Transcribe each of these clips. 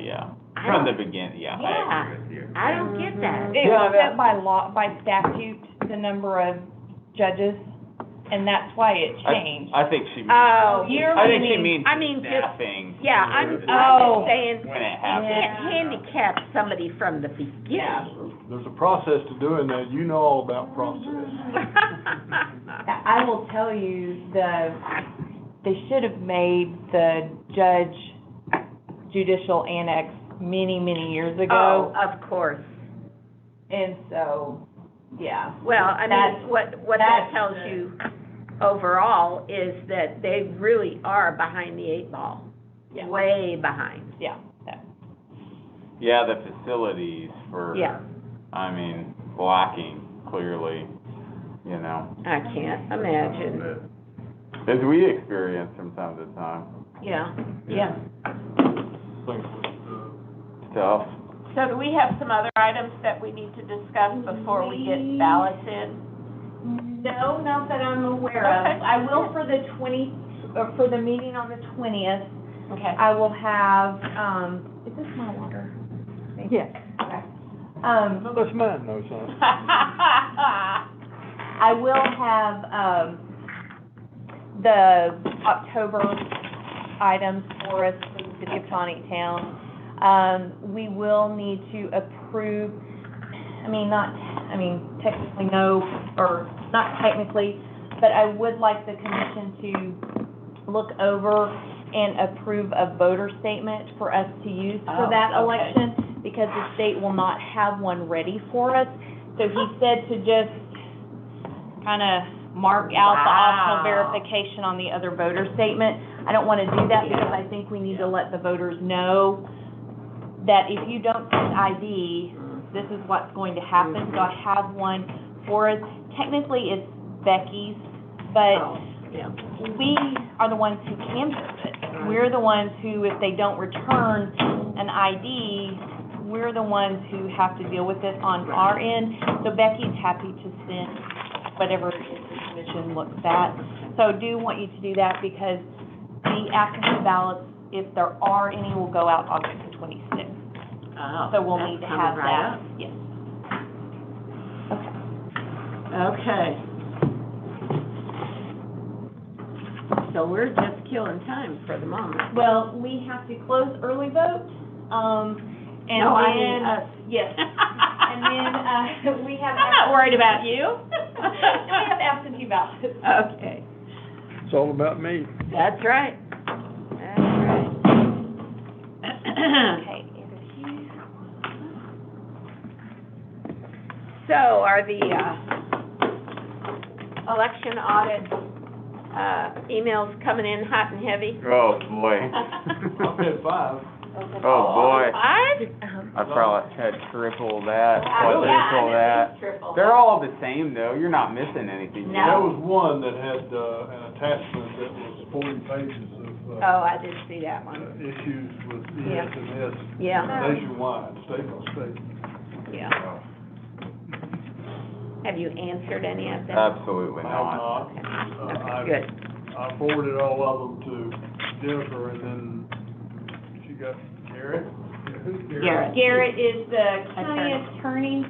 yeah. From the beginning, yeah, I agree with you. I don't get that. It's set by law, by statute, the number of judges, and that's why it changed. I think she means. Oh, I think she means I mean, just- staffing. Yeah, I'm just saying, When it you happens. can't handicap somebody from the beginning. There's a process to doing that, you know all about process. I will tell you, they should have made the judicial annex many, many years ago. Oh, of course. And so, yeah. Well, I That's- mean, what that that's tells the- you overall is that they really are behind the 8 ball. Yeah. Way behind. Yeah, that. Yeah, the facilities for. Yeah. I mean, blocking, clearly, you know. I can't imagine. As we experience from time to time. Yeah, yeah. Tough. So do we have some other items that we need to discuss before we get ballots in? No, not that I'm aware Okay. of. I will for the meeting on the 20th. Okay. I will have, is this my water? Yes. Okay. No, that's mine, no, son. I will have, the October items for us for the city of Town. We will need to approve, technically no, or not technically, but I would like the commission to look over and approve a voter statement for us to use for that okay. election, because the state will not have one ready for us. So he said to just kind of mark out the optional verification on the other voter statement. I don't want to do that because I think we need to let the voters know that if you don't send ID, this is what's going to happen. So I have one for us. Technically, it's Becky's, but we are the ones who canvass it. We're the ones who, if they don't return an ID, we're the ones who have to deal with it on our end. So Becky's happy to send whatever it is the commission looks at. So I do want you to do that, because the absentee ballots, if there are any, will go out August the 26th. Oh, So we'll need to have that. Yes. Okay. So we're just killing time for the moment. Well, we have to close early vote, and No, I mean then, us. yes. And then, we have. I'm not worried about you. And we have absentee ballots. Okay, It's all about me. that's right. That's right. Okay, and if you. So are the, election audit, emails coming in hot and heavy? Oh, boy. I've had 5. Oh, boy. Five? I probably had triple that, Yeah, quadruple that. triple. They're all the same, though. You're not missing anything. No. There was one that had, an attachment that was 40 pages of, Oh, I did see that one. issues with Yeah. ES&S Yeah, nationwide, state by state. yeah. Have you answered any of them? Absolutely I have not. not. Okay, good. I forwarded all of them to Jennifer, and then she got Garrett. Who's Garrett. Garrett is the county attorney,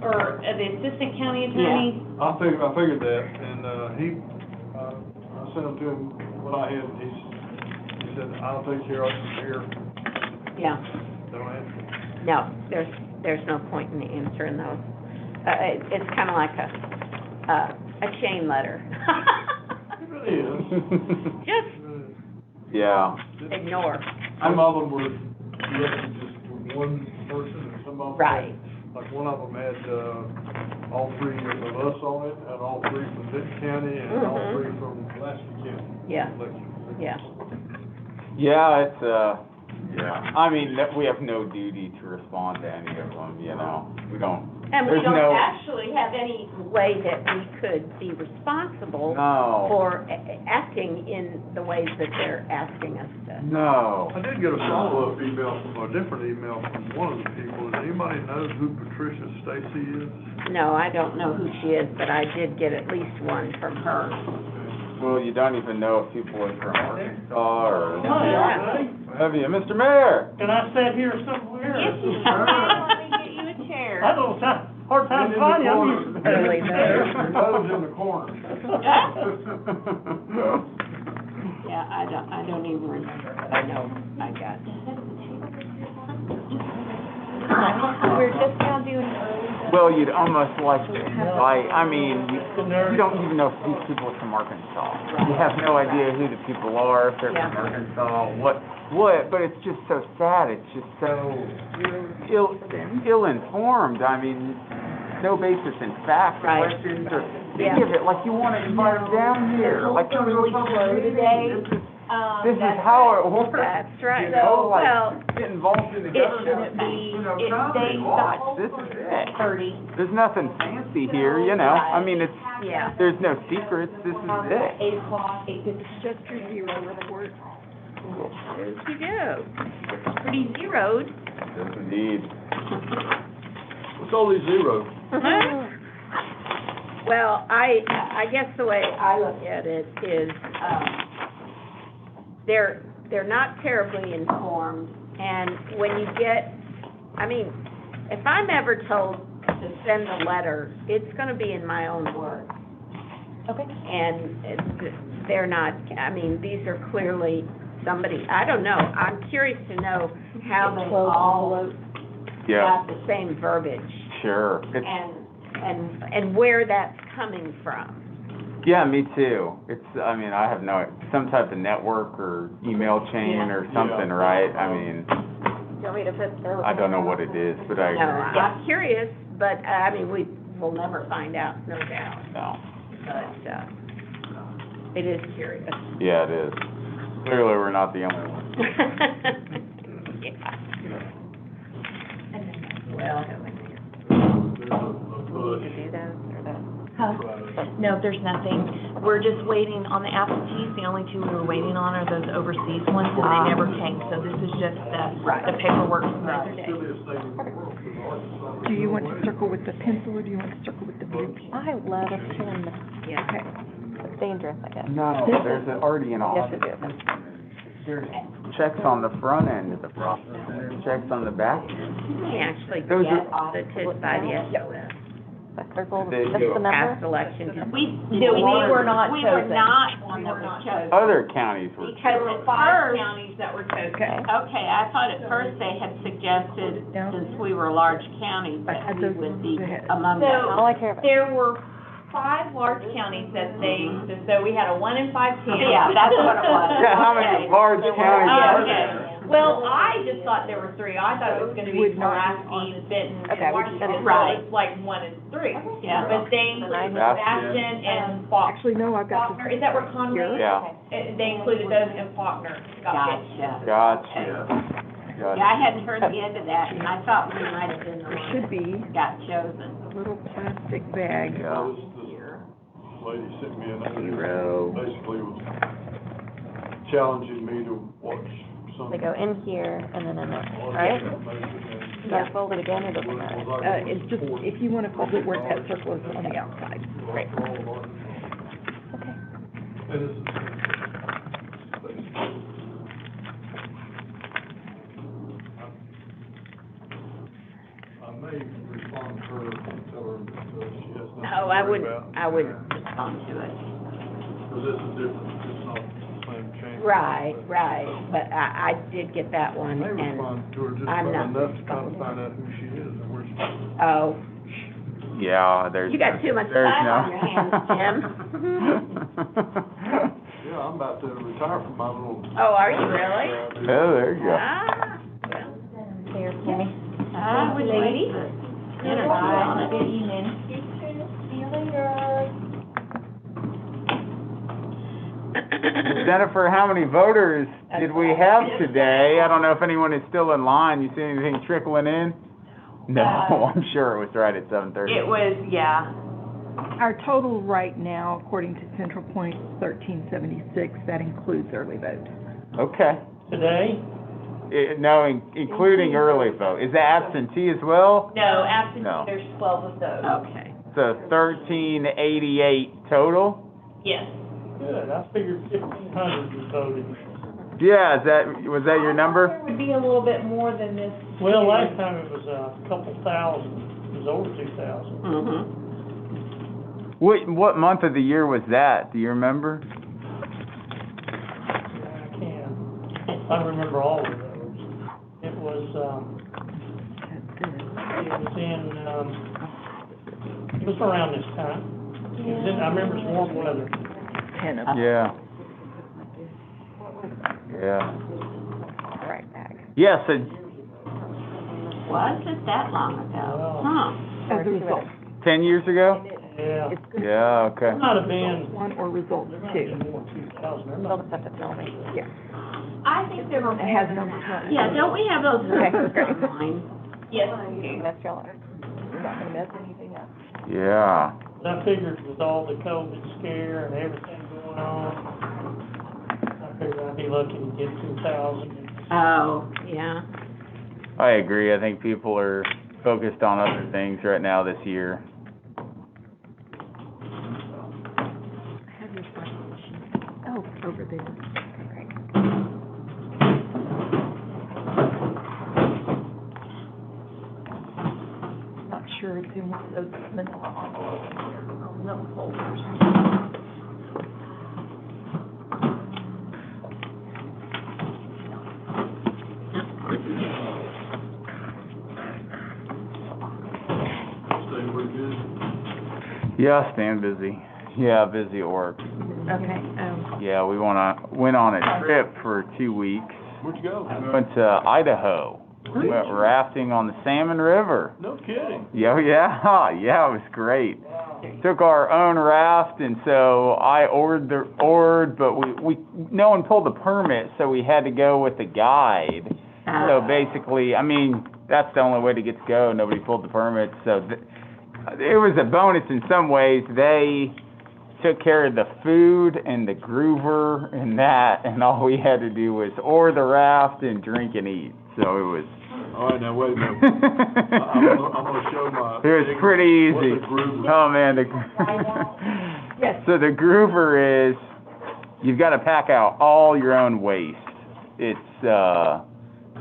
or the assistant county attorney. I figured that, and, I sent them to him when I had, he said, I'll take care of it here, Yeah, don't answer. no, there's no point in answering those. It's kind of like a chain letter. It really is. Just It really is. Yeah. ignore. Some of them were directed just to one person, and some of them Right. had, like one of them had, all 3 of us on it, and all 3 from Benton County, and all Mhm. 3 from Pulaski County. Yeah, Election. yeah. Yeah, it's, yeah. I mean, we have no duty to respond to any of them, you know? We don't. And we There's don't no- actually have any way that we could be responsible No. for acting in the ways that they're asking us to. No. I did get a follow-up email from, a different email from one of the people. Does anybody know who Patricia Stacy is? No, I don't know who she is, but I did get at least one from her. Well, you don't even know if people are from Arkansas or. Oh, yeah. Love you. Mr. Mayor? Can I sit here somewhere? Yes, you can. Let me get you a chair. I had a little hard time finding you. Early bird. Your nose in the corner. Yeah, I don't even remember, but I know I got it. We're just now doing early. Well, you'd almost like I mean, you don't even know if these people are from Arkansas. You have no idea who the people are, if they're from Arkansas, what, but it's just so sad, it's just so ill-informed, I mean, no basis in fact, the Right. questions are, they give it, like you want to invite them down here, like. Really slow today. This is how it works. That's right. You know, like, Well, get involved in the It shouldn't government. be, You know, it stays watch, this is it. 30. There's nothing fancy here, you know, I mean, it's, yeah. there's no secrets, this is it. 8 o'clock, 8:50. Just your zero report. There you go. It's pretty zeroed. Yes, indeed. What's all these zeros? Well, I guess the way I look at it is, they're not terribly informed, and when you get, I mean, if I'm ever told to send a letter, it's gonna be in my own words. Okay. And they're not, I mean, these are clearly somebody, I don't know, I'm curious to know how they all Yeah, got the same verbiage, sure. It's, and where that's coming from. yeah, me too. It's, I mean, I have no, some type of network or email chain or something, right? I mean, Do you want me to put? I don't know what it is, but I No, agree. I'm curious, but, I mean, we'll never find out, no doubt, No. but, it is curious. Yeah, it is. Clearly, we're not the only ones. Yeah. Well, There's you do those, or the? Huh? No, there's nothing. We're just waiting on the absentees. The only two we were waiting on are those overseas ones, and they never came. So this is just the paperwork from the other day. Do you want to circle with the pencil, or do you want to circle with the blue pen? I love a pen. Yeah. Okay. It's dangerous, I guess. No, there's already an Yes, audit. it is. There's checks on the front end of the process, and there's checks on the back end. We actually Those get are- audited by the SOS. I circle, There you that's go. the number? Past election. We were not We were chosen. not one that was chosen. Other counties were. Because at Five first, counties that were chosen. Okay. okay, I thought at first they had suggested, since we were a large county, that Add we those would be ones ahead. among So- them. All I care about. There were 5 large counties that they, so we had a 1 in 5 chance. Yeah, that's what it was. Yeah, how many large counties are Okay. there? Well, I just thought there were 3. I thought it was gonna be Would not- Pulaski, Benton, Okay, and we Washington. just- So Right. it's like 1 and 3. Yeah. But they included Bastion and Faulkner. Actually, no, I've got Faulkner, this. is that where Conway is? Yeah. They included those in Faulkner. Got it. Gotcha. Gotcha. Yeah, I hadn't heard the end of that, and I thought we might have been the There ones should be that got chosen. a little plastic bag. Yeah. This lady sent me an Zero. basically was challenging me to watch some. They go in here and then in there, all right? Do I fold it again or doesn't matter? It's just, if you want to fold it where that circle is on the outside. Great. Okay. I may respond to her and tell her that she has nothing to No, I worry would, about. I would respond to it. Because this is different, it's not the same change. Right, but I did get that I one, may and, respond to her just I'm about not enough to kind of find out who she is and where she's. oh, Yeah, there's. you got too much there's time no- on your hands, Jim. Yeah, I'm about to retire from my little. Oh, are you really? Oh, there you go. Ah, well, Here, Kimmy. Ah, we lady. Energy on it. Good evening. Jennifer, how many voters did we have today? I don't know if anyone is still in line. You see anything trickling in? No, I'm sure it was right at 7:30. It was, yeah. Our total right now, according to Central Point, is 1376. That includes early vote. Okay. Today? No, including early vote. Is that absentee as well? No, absentee, No. there's 12 of those. okay. So 1388 total? Yes. Good, I figured 1,500 was voting. Yeah, was that your number? It would be a little bit more than this. Well, last time it was a couple thousand, it was over 2,000. Mhm. What month of the year was that? Do you remember? I can. I remember all of those. It was it was around this time. I remember it's warm weather. 10 of Yeah. Yeah. Right back. Yeah, so Was it that long ago? Huh. As a result, 10 years ago? Yeah. it's good. Yeah, okay. There might have been, One or result there might two. have been more than 2,000. There They'll might just have to tell me. Yeah. I think there were It has numbers. Yeah, don't we have those Okay. numbers online? Yes. That's y'all. We're not gonna mess anything up. Yeah. I figured with all the COVID scare and everything going on, I figured I'd be lucky to get 2,000. Oh, yeah. I agree. I think people are focused on other things right now this year. I have your sign sheet. Oh, over there. Okay, not sure it's in one of those manila envelopes here, no folders. Yeah, staying busy. Yeah, busy at work. Okay, Yeah, we went on a trip for 2 weeks. Where'd you go? We went to Idaho. We went rafting on the Salmon River. No kidding. Yeah, yeah, it was great. Took our own raft, and so I oared, but no one pulled the permit, so we had to go with the guide. So basically, I mean, that's the only way to get to go. Nobody pulled the permit, so it was a bonus in some ways. They took care of the food and the groover and that, and all we had to do was oar the raft and drink and eat. So it was. All right, now, wait a minute. I'm gonna show my. It was pretty easy. What's a groover? Oh, man. Yes. So the groover is, you've got to pack out all your own waste. It's,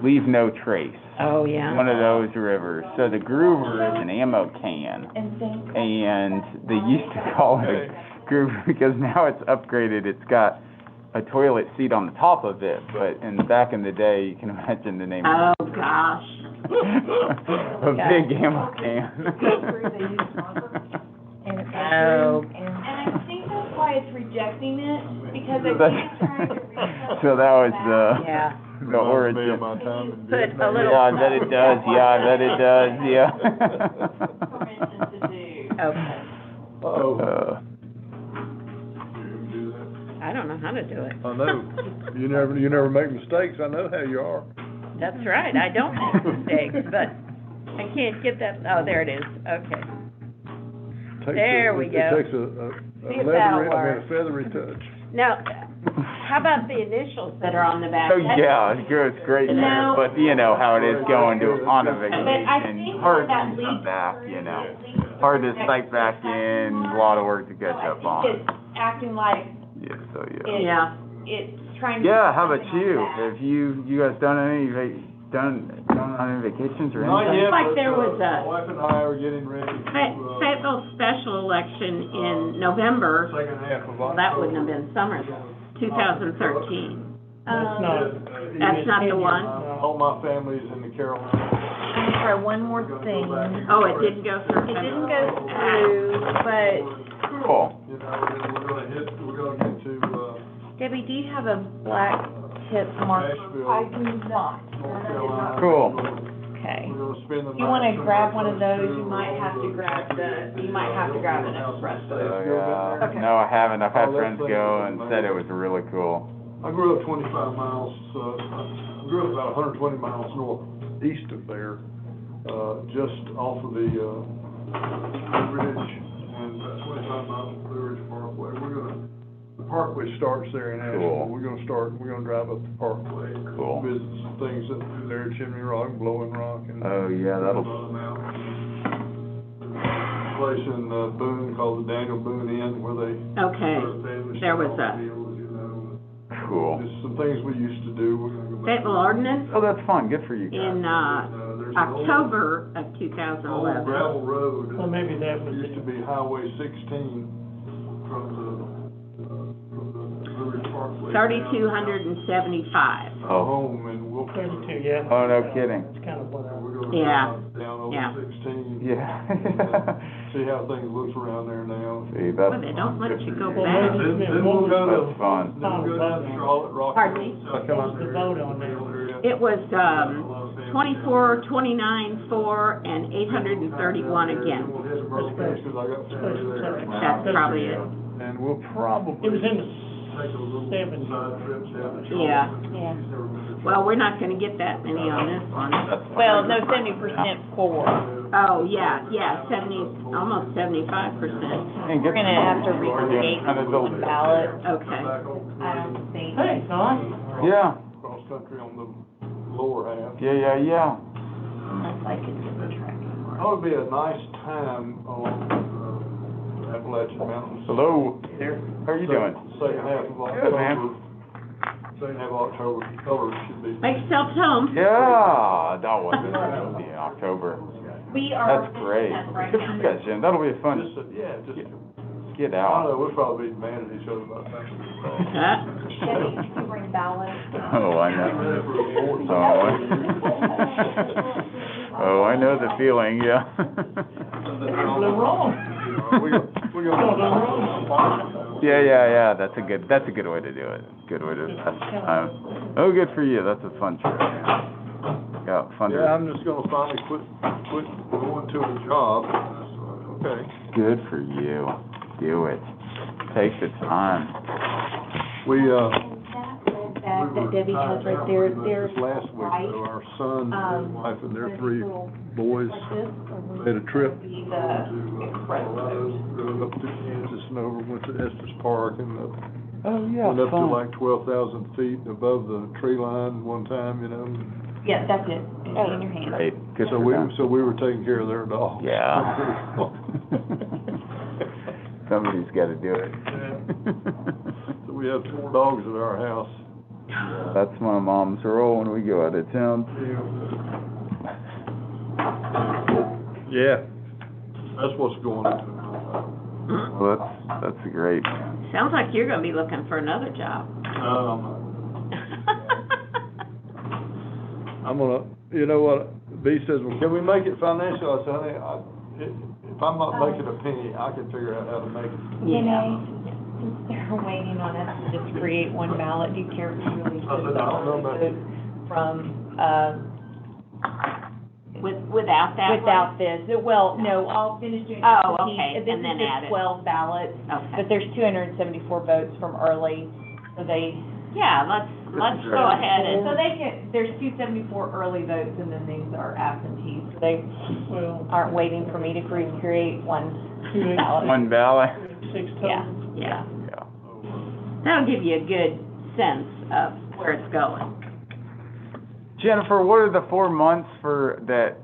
leave no trace. Oh, yeah. One of those rivers. So the groover is an ammo can. And they used to call it a groover because now it's upgraded. It's got a toilet seat on the top of it, but back in the day, you can imagine the name. Oh, gosh. A big ammo can. Oh. And I think that's why it's rejecting it, because I think it's trying to reach So that was Yeah. the Reminds me origin. of my time in Put a Vietnam. little- Yeah, I bet it does. Yeah, I bet it does. Yeah. permission to do. Okay. Uh-oh. Uh, You do that? I don't know how to do it. I know. You never make mistakes. I know how you are. That's right, I don't make mistakes, but I can't get that, oh, there it is, okay. There we go. It takes a See if that'll a feathery touch. Now, how about the initials that are on the back? Oh, yeah, it goes great there, No. but you know how it is going on a But I vacation. think Hard that to leads come back, you know. through. Hard to psych back in, a lot of work to catch up I think on. it's acting like Yeah, so yeah. Yeah. it's trying to. Yeah, do how about something you? like that. Have you guys done gone on any vacations or Not anything? yet, Like but, there was my a- wife and I are getting ready to, Fayetteville special election in November, second half of October. well, that wouldn't have been summer, 2013. That's not. That's not the one? All my family's in the Carolinas. I'm gonna try one more thing. Oh, it didn't go through? It didn't go through, but Cool. You know, we're gonna get to, Debbie, do you have a black tip marker? Nashville, I do not. North Carolina. Cool. Okay. We're gonna spend the If you wanna night grab one of somewhere those, close you to, might have to grab an espresso. So, yeah, no, I haven't. I've had friends go and said it was really cool. I grew up 25 miles, I grew up about 120 miles northeast of there, just off of the, bridge, and about 25 miles from Blue Ridge Parkway. The Parkway starts there in Asheville. Cool. We're gonna drive up the Parkway. Cool. Visit some things up through there, Chimney Rock, Blowing Rock, and. Oh, yeah, that'll, Place in Boone called the Daniel Boone Inn, where they. Okay, serve family there was style a- meals, you know. cool. Just some things we used to do, we're gonna go back. Fayetteville ordinance Oh, that's fun, good for you guys. in, There's an old- October of Old 2011. gravel road. Well, maybe that was Used to be Highway 16 from the Blue Ridge Parkway. 3,275. Oh. Home, and we'll. 32, yeah. Oh, no kidding. It's kind of what I. We're gonna Yeah. down Yeah. over 16. Yeah. See how things looks around there now. See, that's. Well, they don't let good you for go you. back. Then we'll go to. That's fun. Then we'll go down to Charlotte, Rock. Pardon me? South What was the Carolina. vote on that? It was, 24, 29, 4, and 831 again. That's probably it. And we'll probably. It was in the Take a little 70s. side trip down to Yeah. Yeah. Well, we're not gonna get that many on this one. That's fun. Well, no, 70% for. Oh, yeah, 70, almost 75%. And We're get gonna have to recreate kind of build one it. ballot. Okay. I don't think. Hey, Tom. Yeah, cross country on the lower half. yeah. Unless I could get the tracking mark. That would be a nice time on, Appalachian Mountains. Hello, how are you doing? Second half of Good, man. October. Second half of October, colors should be. Make yourself at home. Yeah, that wasn't, it'll be in October. We are. That's great. Right Good for you guys, Jim, that'll be fun. Just, just, Get I don't out. know, we'll probably be mad at each other about that. Debbie, did you bring ballot? Oh, I know. Oh, I know the feeling, yeah. Blue wrong. We're gonna. Yeah, that's a good way to do it. Good way to pass the time. Oh, good for you, that's a fun trip. Yeah, fun Yeah, I'm trip. just gonna finally quit going to a job. Okay. Good for you. Do it. Take the time. We, That Debbie has right there, there's last week, right, so our son and his wife and their three boys like this, or made a trip Be to, the Colorado, drove up to Kansas and over, went to Estes Park and Oh, yeah, went up to fun. like 12,000 feet above the tree line one time, you know. Yeah, that's it. It's in your hand. Great, good So for them. we were taking care of their dogs. Yeah. Somebody's gotta do it. So we have 4 dogs at our house. That's my mom's role when we go out of town. Yeah, that's what's going on. Well, that's great. Sounds like you're gonna be looking for another job. I'm gonna, you know what, B says, well, can we make it financial? I said, honey, if I'm not making a penny, I can figure out how to make it. Renee, since they're waiting on us to just create one ballot, do you care if we really I said, I don't know about vote from, Without that one? without this? Well, no, I'll finish doing. Oh, this. okay, This and then is add just it. 12 ballots, Okay. but there's 274 votes from early, so they, Yeah, let's go ahead so and, they can, there's 274 early votes, and then these are absentees, so they Well, aren't waiting for me to create one ballot. One ballot? 6 total. Yeah, yeah. Yeah. That'll give you a good sense of where it's going. Jennifer, what are the 4 months for that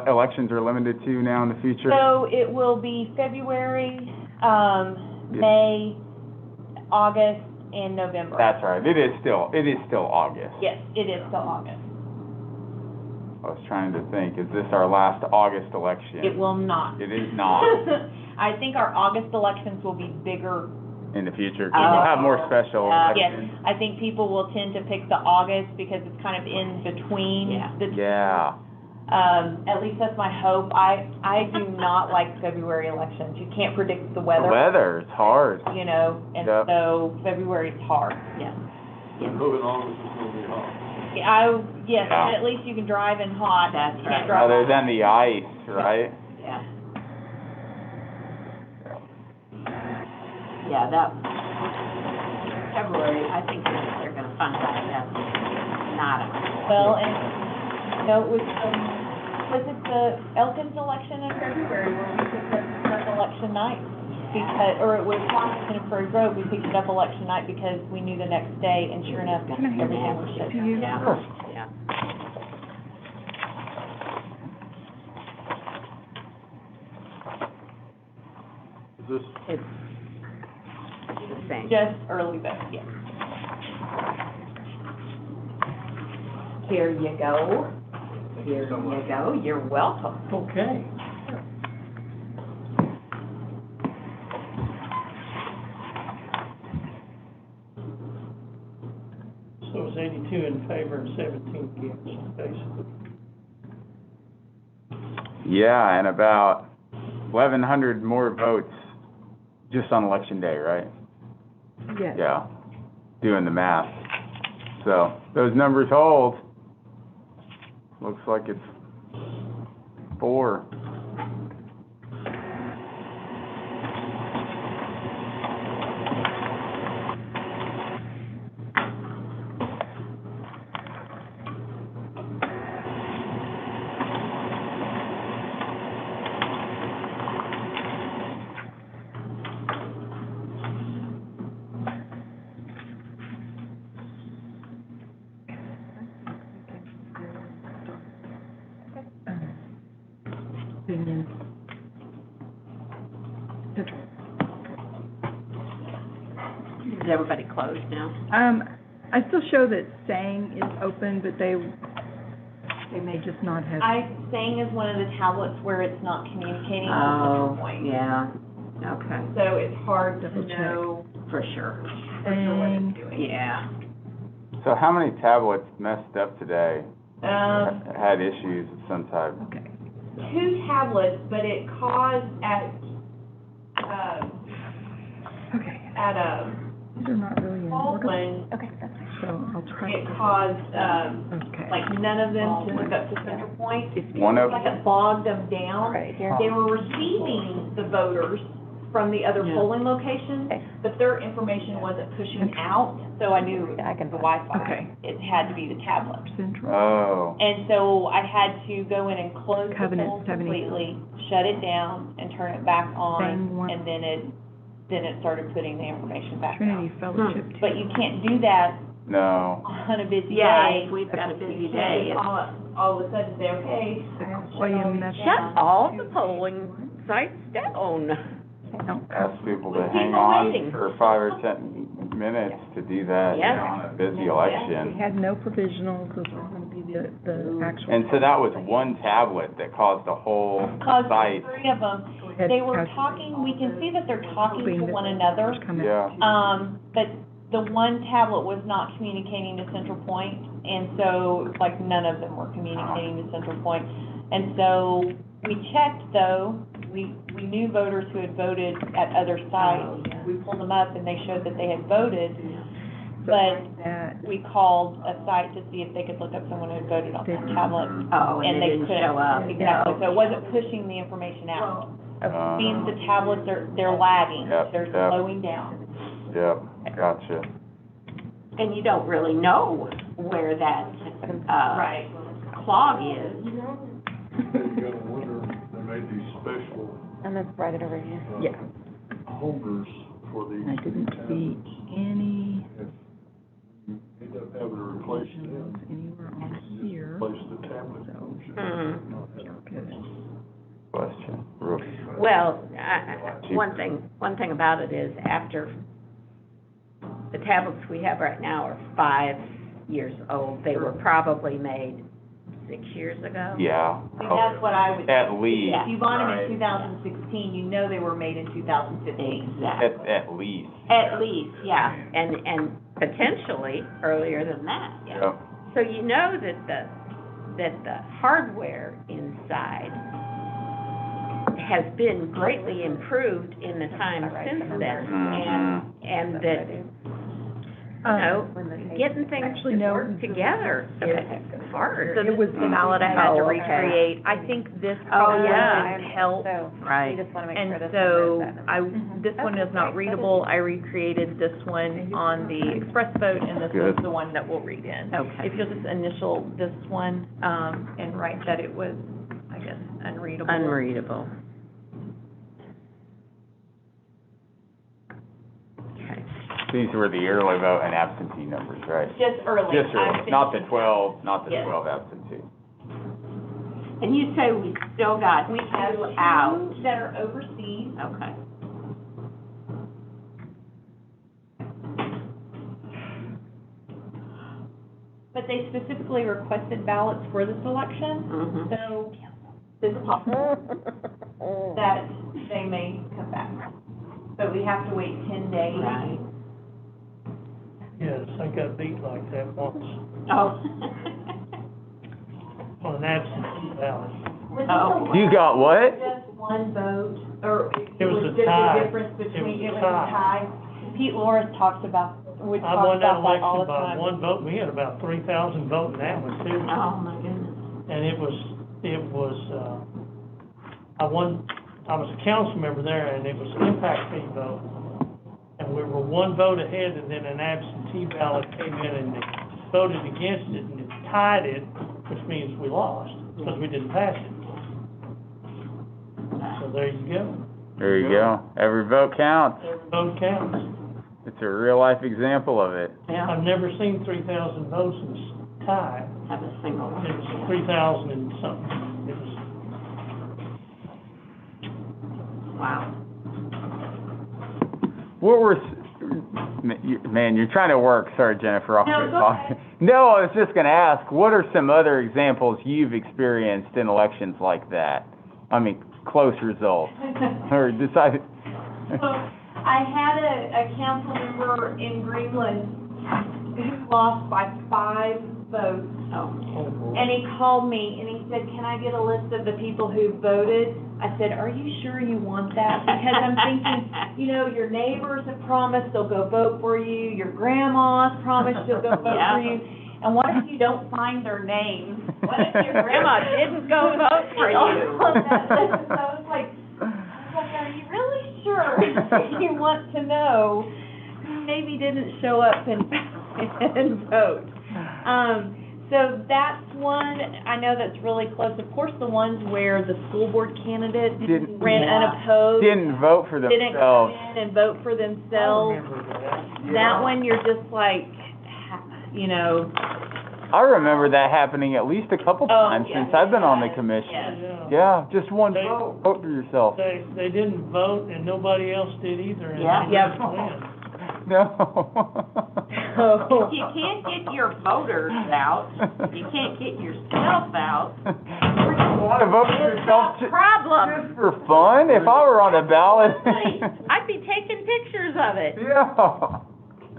elections are limited to now in the future? so it will be February, May, August, and November. That's right, it is still August. Yes, it is still August. I was trying to think, is this our last August election? It will not. It is not. I think our August elections will be bigger. In the future, 'cause we'll have more special Yes, elections. I think people will tend to pick the August because it's kind of in between Yeah. the. Yeah. At least that's my hope. I do not like February elections. You can't predict the The weather, weather, it's hard. you know, and Yep. so February's hard. Yeah. Moving on, this is gonna be hot. Yes, Yeah. at least you can drive in hot. That's You right. can't drive Other hot. than the ice, right? Yeah. Yeah, that, February, I think they're gonna find out that's not a. Well, and, you know, it was it the Elkins election in February where we picked up election night? Because, or it was Washington and Prairie Grove, we picked it up election night because we knew the next day, and sure enough, everything was shut down. Yeah, yeah. Is this, It's the same. Just early vote, yes. Here you go. Here you go. You're welcome. Okay. So it's 82 in favor and 17 against, basically. Yeah, and about 1,100 more votes just on election day, right? Yes. Yeah, doing the math. So, those numbers hold. Looks like it's 4. Opinion. Is everybody closed now? I still show that saying is open, but they may just not have. Saying is one of the tablets where it's not communicating to Central Point. Yeah, okay, So it's hard to Double check. know for sure. for sure what it's doing. Yeah. So how many tablets messed up today? Had issues of some type? Okay. 2 tablets, but it caused Okay. These are not really in order, Baldwin, Okay, that's fine. so I'll try. it caused, Okay. like, none of them to hook up to Central Point. One of Like it bogged them down. Right here. They were receiving the voters from the other Yeah. polling locations, Okay. but their information wasn't pushing out, so I knew Yeah, I can the find Wi-Fi. Okay. It had to be the tablet. Central. Oh, And so I had to go in and close the Covenant poll 70. completely, shut it down, and turn it back on, Same one. and then it started putting the information back Trinity out. Fellowship. But you can't do that no. on a busy Yeah, day. if we've got a busy You day, can't it's- all of a sudden say, okay, William, that's. Shut all the polling sites down. No. Ask people to With hang people on waiting. for 5 or 10 minutes to do that, Yes. on a busy We election. had no provisionals, those were gonna be the actual. And so that was one tablet that caused the whole caused site. 3 of them. Go ahead, They were Cass. talking, we can see that they're talking Hoping to that one the another. numbers come out. Yeah. But the one tablet was not communicating to Central Point, and so, like, none of them were communicating to Central Point. And so, we checked, though, we knew voters who had voted at other sites. Oh, yeah. We pulled them up, and they showed that they had voted, but Like that, we called a site to see if they could look up someone who had voted on that tablet. Oh, And they didn't couldn't. show up. Exactly, so it wasn't pushing the information out. Means the tablets they're lagging, Yep, they're yep. slowing down. Yep, gotcha. And you don't really know where that, Right. clog is. You gotta wonder, they made these special, And then write it over here. yeah, holders for these I didn't see tablets. any If you end up having to replace them, provisionals anywhere on here, replace the tablet. good. Question. Real- Well, one thing about it is after, the tablets we have right now are 5 years old. They were probably made 6 years ago. Yeah. See, that's what I would. At least, If you bought them right. in 2016, you know they were made in 2015. Exactly. At least. At least, yeah, and potentially earlier than that. Yep. So you know that the hardware inside has been greatly improved in the time since then. And that, getting things Actually, to no. work together is hard. So this is the ballot I had to Oh, okay. recreate. I think this Oh, probably yeah. would help. Right. We just wanna make And sure this so, number is this one is not readable, I recreated this one on the express vote, and this Good. was the one that we'll read in. Okay. If you'll just initial this one, and write that it was, I guess, unreadable. Unreadable. Okay. These were the early vote and absentee numbers, right? Just early. Just I'm early, not the finishing 12, not the Yes. 12 absentee. And you say we still got We have 2 out? 2 that are overseas. Okay. But but they specifically requested ballots for this election, Mhm. so it's possible that they may come back. But we have to wait 10 days. Right. Yes, I got beat like that once Oh. on an absentee ballot. Oh. You got what? Just one vote, or It was a just tie. a difference between, It it was was a a tie. Pete Loris talks about, would I talk won that about that all election the by time. one vote. We had about 3,000 voting that one too. Oh, my goodness. And it was, I was a council member there, and it was an impact fee vote. And we were one vote ahead, and then an absentee ballot came in and they voted against it, and it tied it, which means we lost, because we didn't pass it. So there you go. There you go. Every vote counts. Every vote counts. It's a real-life example of it. Yeah, I've never seen 3,000 votes and tie. have a single one. It was 3,000 and something. It was, Wow. What were, man, you're trying to work, sorry Jennifer, off No, your go talk. ahead. No, I was just gonna ask, what are some other examples you've experienced in elections like that? I mean, close results, or decided, So, I had a council member in Greenland who lost by 5 votes. Oh. And he called me and he said, "Can I get a list of the people who voted?" I said, "Are you sure you want that? Because I'm thinking, you know, your neighbors have promised they'll go vote for you, your grandma's promised she'll go vote Yeah. for you, and what if you don't find their names? What if your Grandma didn't go vote for you? So I was like, are you really sure you want to know who maybe didn't show up and vote? So that's one, I know that's really close. Of course, the ones where the school board candidate Didn't- ran unopposed, didn't vote for didn't come themselves. in and vote for I themselves. remember that. That one, you're just like, you know, I remember that happening at least a couple Oh, times yeah. since I've been on the commission. Yes. Yeah, just one They- vote, vote for yourself. They didn't vote and nobody else did either, and Yeah. they Yep. just win. No. If you can't get your voters out, you can't get yourself out. Want to vote for yourself It's a problem. just for fun? If I were on a ballot. I'd be taking pictures of it. Yeah.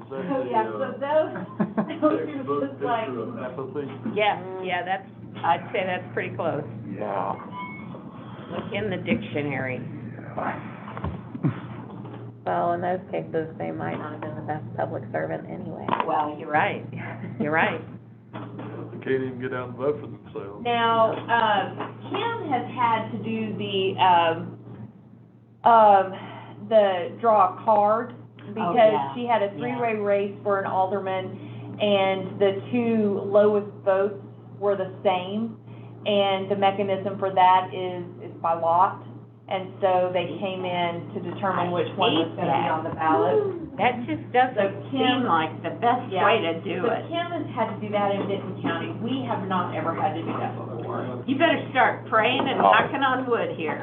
so yeah, so those are just like, Yeah, that's, I'd say that's pretty close. Yeah. Look in the dictionary. Well, in those cases, they might not have been the best public servant anyway. Well, you're right. You're right. They can't even get out and vote for themselves. now, Kim has had to do the draw a card, because yeah. she had a 3-way race for an alderman, and the 2 lowest votes were the same, and the mechanism for that is by lot, and so they came in to determine which one was gonna be on the ballot. That just doesn't seem like the best Yeah. way to do So it. Kim has had to do that in Benton County. We have not ever had to do that before. You better start praying and knocking on wood here.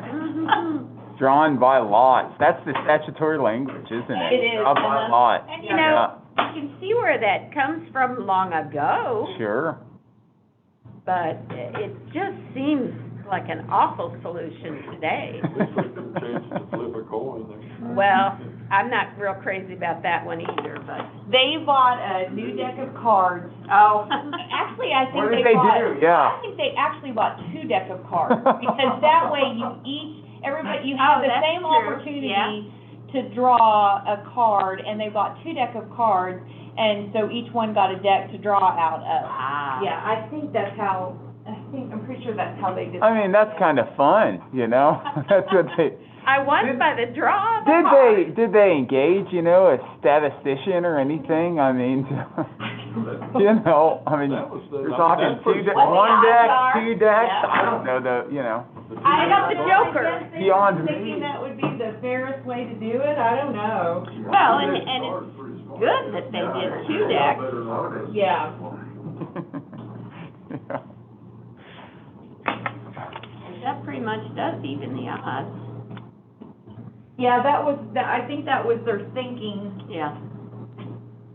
Drawn by lots. That's the statutory language, isn't it? It is, Drawn by lot. And you know, you can see where that comes from long ago, Yeah, sure. but it just seems like an awful solution today. At least they could chance to flip a coin. Well, I'm not real crazy about that one either, but, They bought a new deck of cards. oh. Actually, I think What they did they bought. do? Yeah. I think they actually bought 2 deck of cards, because that way everybody, you Oh, have the that's same true, opportunity to draw a card, and they bought 2 deck of cards, and so each one got a deck to draw out of. Ah. Yeah, I'm pretty sure that's how they did it. I mean, that's kind of fun, you know? That's what they, I won by the draw of a did card. they engage, you know, a statistician or anything? I mean, you know, I mean, That was the- you're talking that's pretty 2 smart. one deck, Odds are, 2 decks, yeah. I don't know, you know. I got the Joker. I guess they Beyond were thinking me. that would be the fairest way to do it, I don't know. Well, and it's good that they did 2 decks. Yeah. Yeah. That pretty much does even the odds. Yeah, I think that was their thinking. Yeah.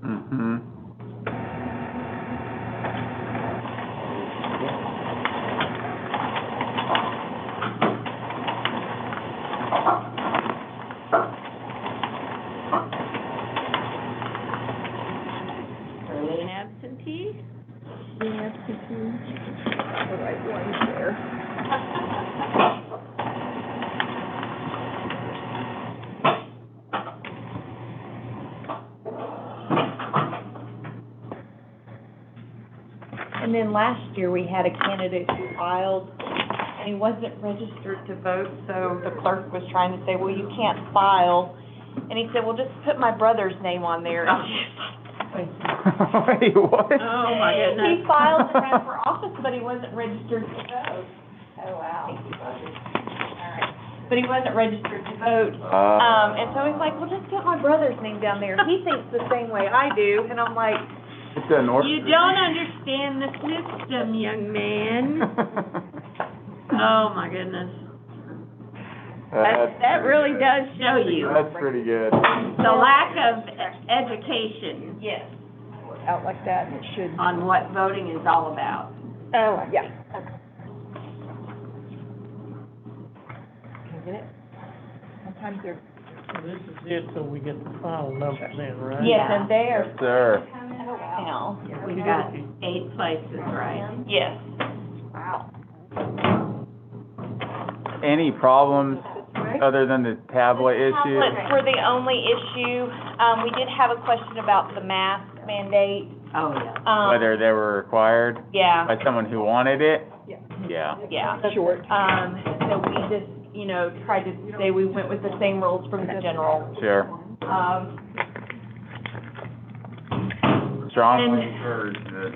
Mhm. And then last year, we had a candidate who filed, and he wasn't registered to vote, so the clerk was trying to say, well, you can't file. And he said, well, just put my brother's name on there. And Wait, what? Oh, my goodness. he filed to run for office, but he wasn't registered to vote. Oh, wow. But he wasn't registered to vote. And so he's like, well, just get my brother's name down there. He thinks the same way I do. And I'm like, It doesn't work. You don't understand the system, young man. Oh, my goodness. That really does show you That's pretty good. the lack of education yes. Out like that, and it should, on what voting is all about. oh, yeah. Can I get it? Sometimes they're, So this is it till we get the final numbers in, right? Yes, and they are Yes, sir. now. We've got 8 places, right? Yes. Any problems other than the tablet issue? Tablets were the only issue. We did have a question about the mask mandate. Oh, yeah. Whether they were required Yeah, by someone who wanted it? Yeah. Yeah. yeah. short. So we just, tried to say we went with the same rules from the general. Sure. Strongly encourage the.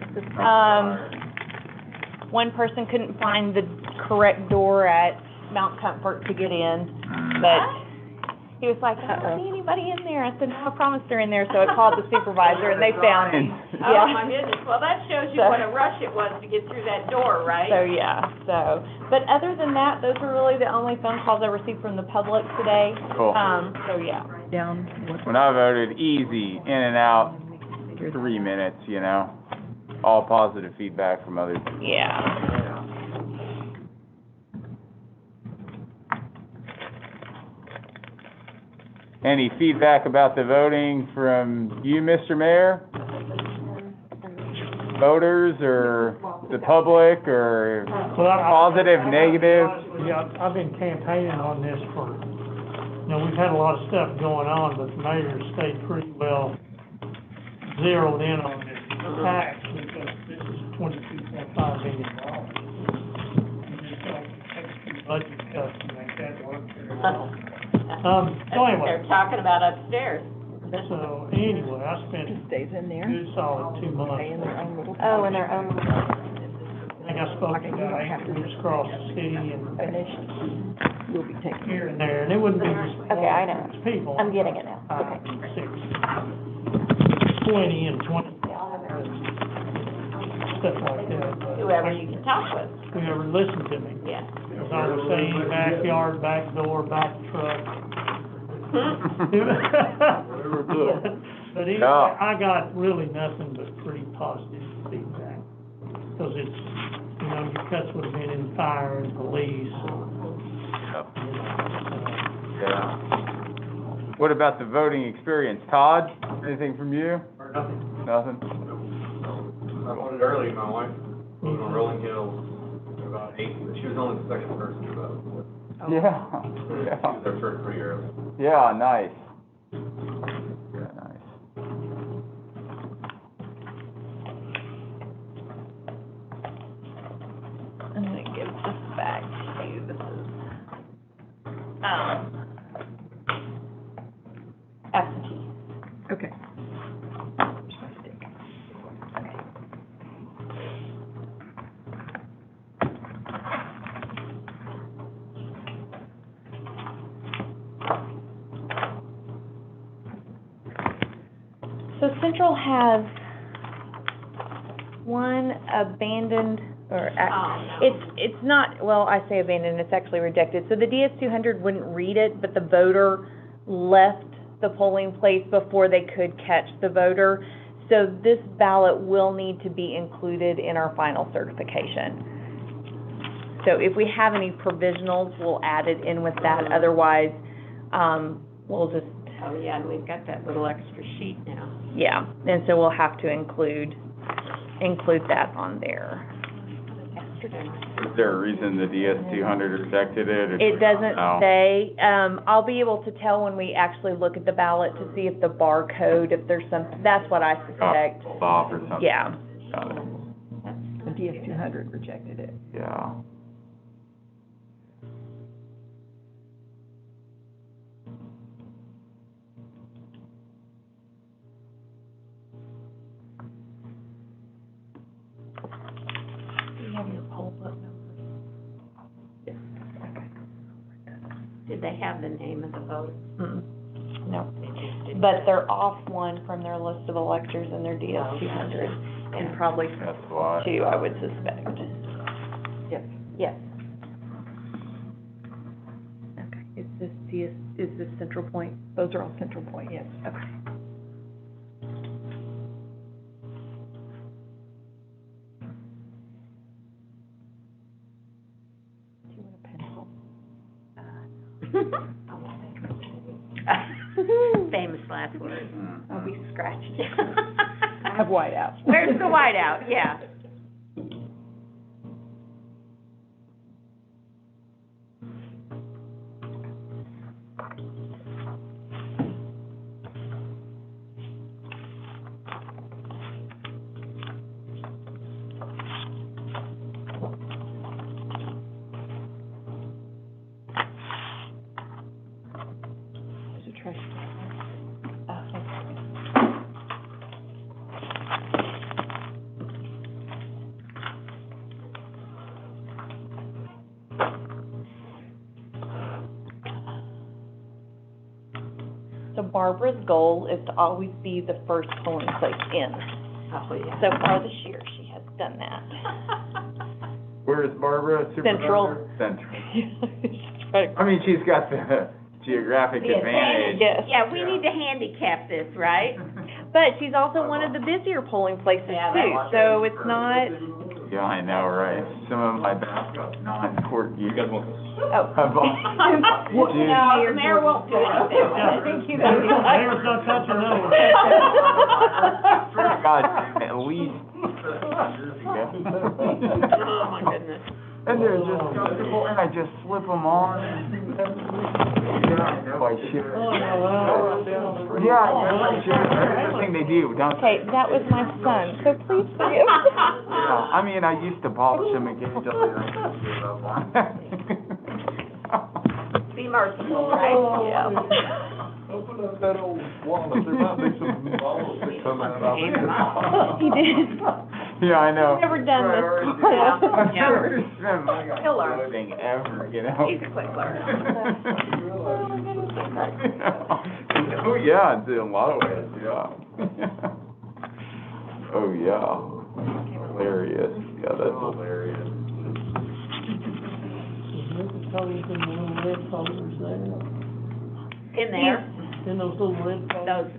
One person couldn't find the correct door at Mount Comfort to get in, but he was like, I don't see anybody in there. I said, no, I promise they're in there. So I called the supervisor and they found me. Oh, my goodness. Well, that shows you what a rush it was to get through that door, right? So, yeah, but other than that, those were really the only phone calls I received from the public today. Cool. So, yeah. Down, When I voted, easy, in and out, 3 minutes, all positive feedback from others. Yeah. Any feedback about the voting from you, Mr. Mayor? Voters, or the public, or Well, positive, negative? Yeah, I've been campaigning on this for, we've had a lot of stuff going on, but the mayor stayed pretty well zeroed in on this tax, because this is $22.5 million. Extra budget cuts to make that work very well. So anyway, They're talking about upstairs. so anyway, I spent it stays in a there, good solid 2 months. stay in their own little. Oh, and their own. I think I spoke to about 8 groups across the city and Finished, will be taken. here and there, and it wouldn't be just Okay, I know. people. I'm getting it now. 5, Okay. 6, 20 and 20. Stuff like that. But Whoever you can talk with. Whoever listened to me. Yeah. As I was saying, backyard, back door, back truck. But anyway, Yeah. I got really nothing but pretty positive feedback. Because it's, your cuts would have been in fire and police. Yeah. What about the voting experience? Todd, anything from you? Nothing. Nothing? I voted early, my wife voted on Rolling Hills at about 8, but she was only the second person to vote. Yeah, She was there pretty early. yeah, nice. Yeah, nice. I'm gonna give this back to you. This is, absentee. Okay. So Central has one abandoned, or, it's not, well, I say abandoned, it's actually rejected. So the DS-200 wouldn't read it, but the voter left the polling place before they could catch the voter. So this ballot will need to be included in our final certification. So if we have any provisionals, we'll add it in with that. Otherwise, we'll just, Oh, yeah, and we've got that little extra sheet now. yeah, and so we'll have to include that on there. Is there a reason the DS-200 rejected it? or- It doesn't No. say, I'll be able to tell when we actually look at the ballot to see if the barcode, if there's some, that's what I suspect. Pulled off or something? Yeah. Got it. And DS200 rejected it. Yeah. Do you have your poll book number? Did they have the name of the vote? No, They just didn't. but they're off one from their list of electors in their DS200, and probably That's why. two, I would suspect. Yes. Yes. Okay, is this Central Point? Those are all Central Point, yes. Okay. Do you want a pencil? Famous last word. I'll be scratched. I have whiteout. Where's the whiteout? Yeah. There's a trash can. Oh, thank you. So Barbara's goal is to always be the first polling place in. Oh, yeah. So far this year, she has done that. Where is Barbara? Central. Central. I mean, she's got the geographic The advantage. Yes. Yeah, we need to handicap this, right? But she's also one of the busier polling places Yeah, too, so it's not, Yeah, I know, right? Some of my best non-court You guys want this? oh. Dude. No, the mayor won't do anything. Yeah. Thank you. Mayor's not touching those. God, at least. Oh, my goodness. And they're just comfortable, and I just slip them on. Yeah, I know I should. Yeah, I should. Everything they do, don't they? Okay, that was my son, so please forgive. Yeah, I mean, I used to polish them occasionally, and I just gave up on it. Be merciful, right? Yeah. Open up that old wallet, there might be some balls that come out of it. He did. Yeah, I know. Never done this Yeah. before. Yeah. He'll learn. Thing ever, you know? He's a quick learner. Oh, yeah, in a lot of ways, yeah. Oh, yeah. Hilarious. Yeah, that's hilarious. Maybe colors in the little red folders there, In there, in those little red folders. those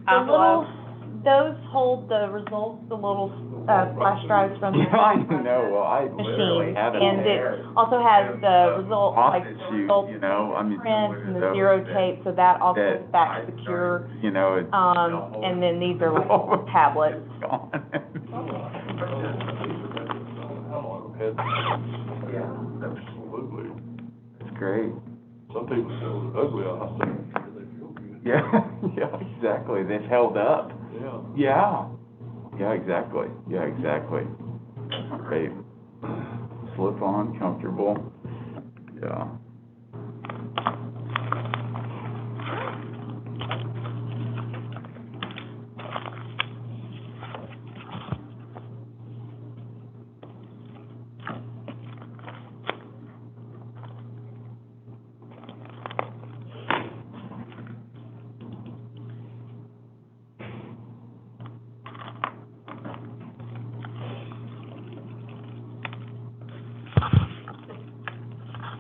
The little, envelopes. those hold the results, the little, flash drives from the Yeah, I know, well, I literally machine. have it And there. it also has the result, like, Office the shoot, results you know, I mean, print and the those zero that- tape, so that also that is back I secure. You know, it's. And then these are like tablets. It's gone. Yeah, absolutely. It's great. Some people say they're ugly, I say, they feel good. Yeah, yeah, exactly. They've held up. Yeah. Yeah. Yeah, exactly. Yeah, exactly. Great. Slip on, comfortable. Yeah.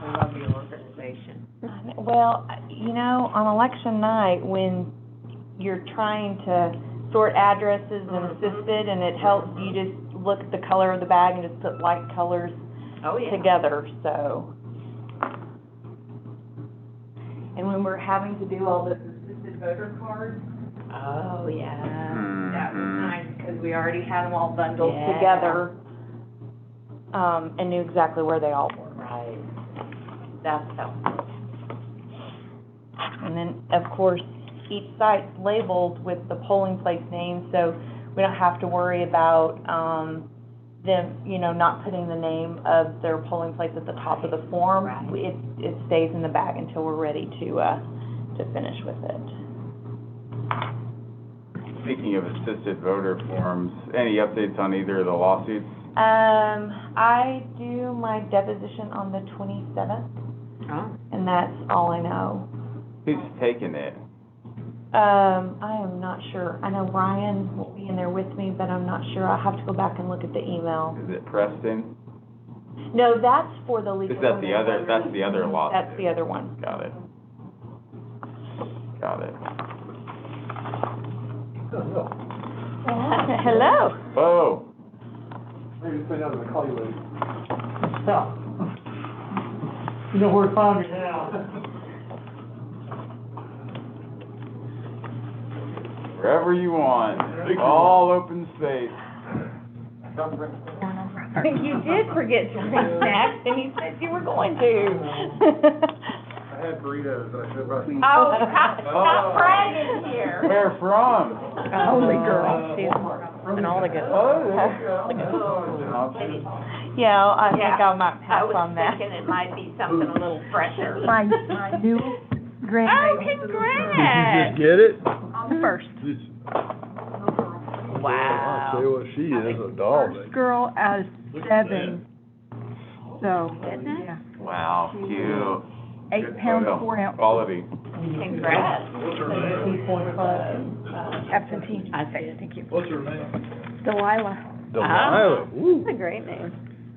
I love your organization. Well, you know, on election night, when you're trying to sort addresses and assisted, and it helps, you just look at the color of the bag and just put light colors Oh, yeah. together, so. And when we're having to do all the assisted voter cards, Oh, yeah. that was nice, because we already had them all bundled Yeah. together, and knew exactly where they all were. Right. That's helpful. And then, of course, each site's labeled with the polling place name, so we don't have to worry about, them, not putting the name of their polling place at the top of the form. Right. It stays in the bag until we're ready to finish with it. Speaking of assisted voter forms, any updates on either of the lawsuits? I do my deposition on the 27th, Oh, and that's all I know. Who's taking it? I am not sure. I know Ryan will be in there with me, but I'm not sure. I'll have to go back and look at the email. Is it Preston? No, that's for the legal. Is that the other, that's the other lawsuit? That's the other one. Got it. Got it. Hello. Whoa. Maybe it's been out of the call you later. So, you know where to find me now. Wherever you want. All open space. You did forget to bring snacks, and you said you were going to. I had burritos, I should have brought some. oh, stop bragging here. Where from? Holy girl. And all the good. Oh, there you go. Yeah, I think Yeah. I might pass on I that. was thinking it might be something a little fresher. My new Oh, grandbaby congrats! Get it? on the first. Wow. I'll tell you what, she is a dog. First girl out of 7. So, Goodness. yeah. Wow, cute. 8 Good pounds, photo. 4 ounces. Quality. Congrats. 2.5 absentee. I see. Thank you. What's her name? Delilah. Delilah. Woo. That's a great name.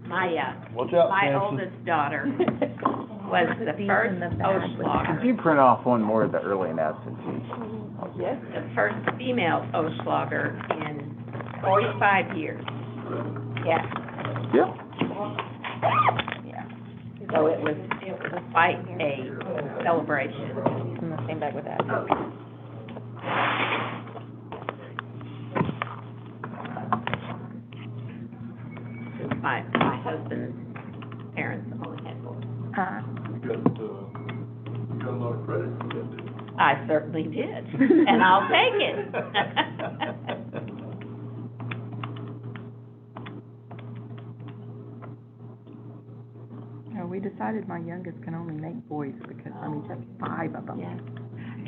My, Watch out, my Samson. oldest daughter was the first Oshloger, Could you print off one more of the early and absentee? Yes. the first female Oshloger in 45 years. Yeah, Yep. yeah. So it was quite a celebration. In the same bag with that. My husband's parents only had boys. You got a lot of credit for that, didn't you? I certainly did, and I'll take it. We decided my youngest can only make boys because, just 5 of them. Yeah.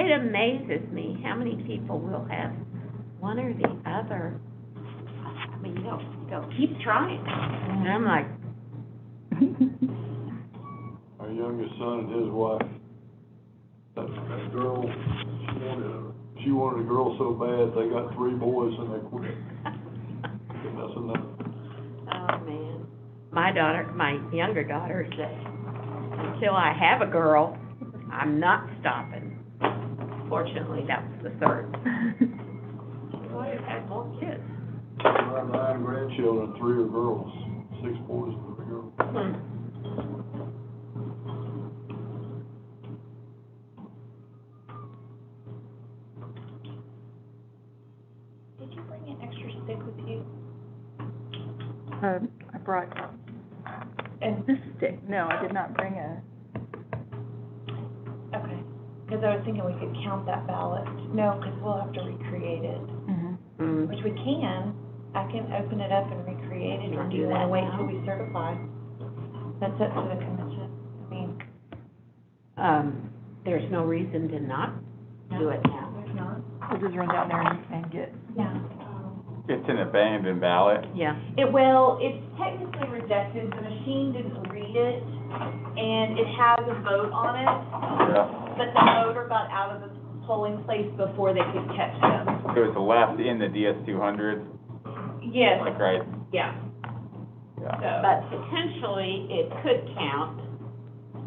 It amazes me how many people will have one or the other. I mean, they'll keep trying. And I'm like, Our youngest son and his wife, that girl, she wanted a girl so bad, they got 3 boys and they quit. That's enough. oh, man. My younger daughter said, until I have a girl, I'm not stopping. Fortunately, that was the third. So I've had more kids. My 9 grandchildren, 3 are girls, 6 boys and 3 girls. Did you bring an extra stick with you? I brought this stick. No, I did not bring a, Okay, because I was thinking we could count that ballot. No, because we'll have to recreate it, Mm. which we can. I can open it up and recreate it, or do you want to wait till we certify? That's up to the commission. I mean, There's no reason to not do it now. there's not. I'll just run down there and get. Yeah. It's an abandoned ballot. Yeah. It's technically rejected, the machine didn't read it, and it has a vote on it, Yeah. but the voter got out of the polling place before they could catch them. It was left in the DS200, Yes, like, right? yeah, Yeah. so. But potentially, it could count.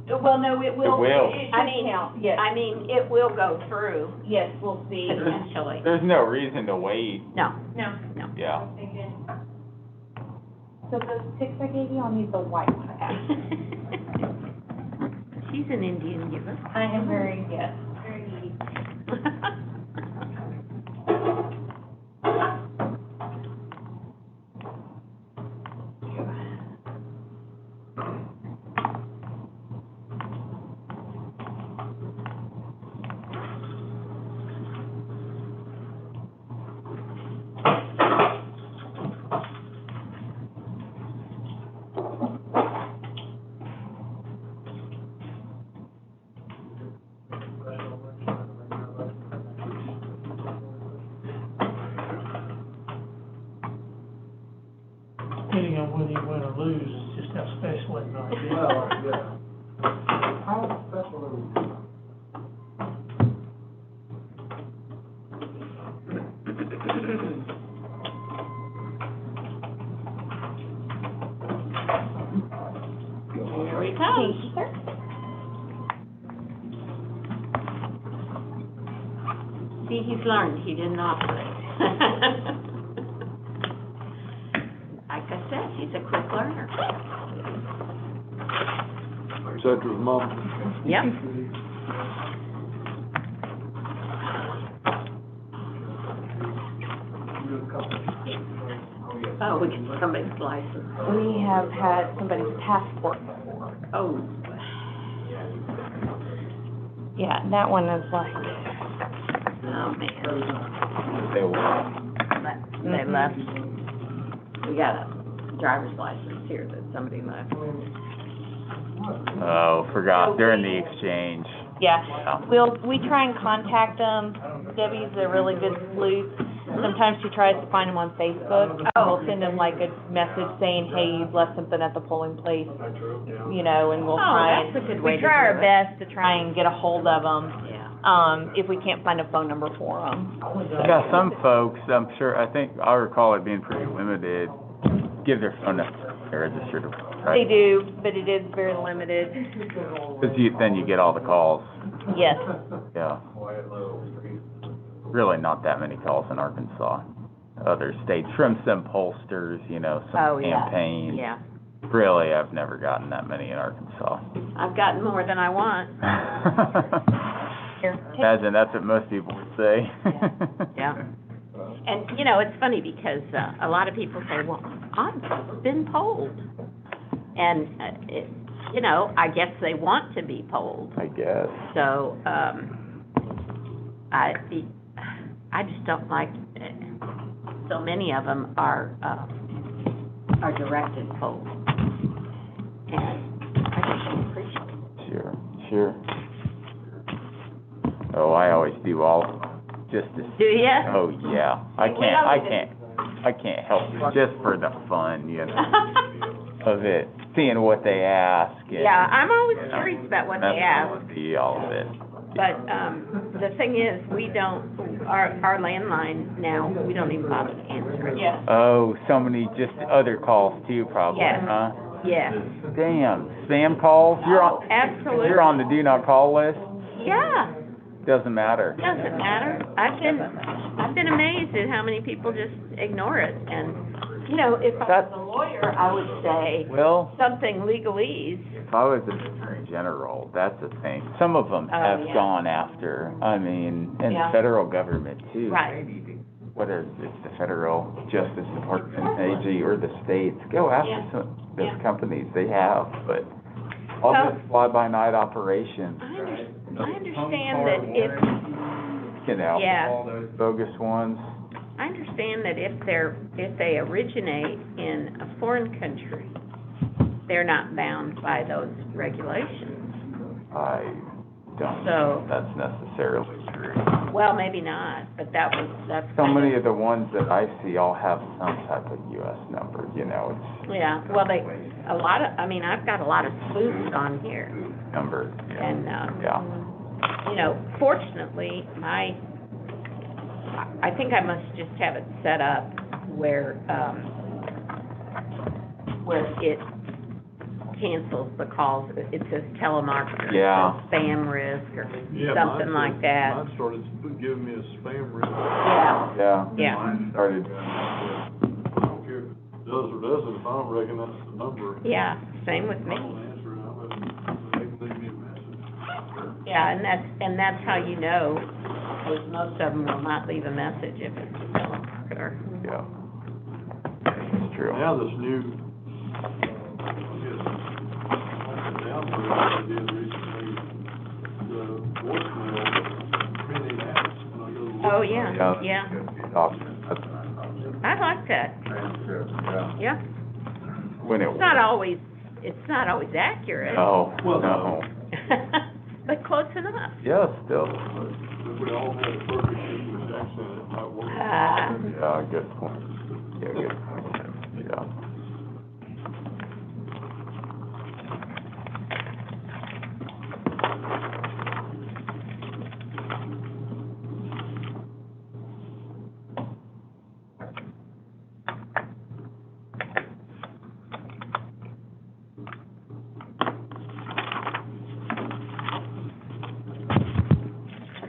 Well, no, it will. It will. It I should mean, count, yes, I mean, it will go through, yes, we'll see. potentially. There's no reason to wait. No, No. no. Yeah. So those sticks I gave you, I'll need the white one. She's an Indian giver. I am very, yes, very needy. lose, it's just how special it might be. Well, yeah. How special are we? Here he comes. Thank you, sir. See, he's learned, he didn't operate. Like I said, he's a quick learner. Is that your mom? Yep. Oh, we get somebody's license. We have had somebody's passport before. Oh, Yeah, that one is like, oh, man. They Mhm. left. We got a driver's license here that somebody left. Oh, forgot, they're in the exchange. yeah. We try and contact them. Debbie's a really good sleuth. Sometimes she tries to find them on Facebook. We'll send them like a message saying, hey, you've left something at the polling place, you know, and we'll Oh, try that's and, a good way we to try our do it. best to try and get a hold of them, Yeah. if we can't find a phone number for them. Yeah, some folks, I'm sure, I think, I recall it being pretty limited, give their phone number, they're registered, They right? do, but it is very limited. Because then you get all the calls, Yes. yeah. Quiet little street. Really not that many calls in Arkansas. Other states, from some pollsters, you know, Oh, some yeah. campaigns. Yeah. Really, I've never gotten that many in Arkansas. I've gotten more than I want. Here, take- Imagine that's what most people would say. Yeah. And, you know, it's funny because, a lot of people say, well, I've never been polled. And, you know, I guess they want to be polled. I guess. So, I just don't like, so many of them are directed polls. And I just don't appreciate it. Sure. Oh, I always do all of them, just to. Do ya? Oh, yeah. I can't help it, just for the fun, you know, of it, seeing what they ask. And, Yeah, I'm always you know, curious about what that's they ask. would be all of it. But, the thing is, we don't, our landline now, we don't even bother to answer it. Yeah. Oh, so many, just other calls too, probably, Yes. huh? Yes. Damn, spam calls? You're on, Absolutely. you're on the do not call list? Yeah, Doesn't matter. doesn't matter. I've been amazed at how many people just ignore it. And, you know, if I was That- a lawyer, I would say Well, something legalese. if I was an attorney general, that's the thing. Some of them Oh, have yeah. gone after, I mean, and the Yeah. federal government too. Right. What is, it's the federal justice department, AG, or the states, go after Yeah. some, those Yeah. companies, they have, but all Well- this fly-by-night operations, I understand that if, you know, Yeah. all those bogus ones. I understand that if they originate in a foreign country, they're not bound by those regulations. I don't So- know if that's necessarily true. Well, maybe not, but that's So kind many of the ones that I see all have some type of US number, you know, it's Yeah, well, I've got a lot of sleuths on here, number, yeah. and, Yeah. you know, fortunately, I think I must just have it set up where it cancels the calls, it says telemarketer, Yeah. it says spam risk, or Yeah, something mine like that. Mine started giving me a spam risk. Yeah, Yeah. Yeah. Mine started, I don't care if it does or doesn't, if I don't recognize the number, yeah, same with I me. don't answer it, I'm gonna, they can leave me a message. Yeah, and that's how you know, because most of them will not leave a message if it's a telemarketer. yeah. It's true. Now this new, I guess, downgrade I did recently, the voicemail printing out when I go to look. Oh, yeah, Yeah. yeah, Option, that's what I'm talking I like that, about. Transcript, yeah. yeah. When it It's not always accurate. No, Well, no. But close enough. Yeah, still. If we all had a perfect English accent, it might work. Ah. Yeah, good point. Yeah, good point. Yeah.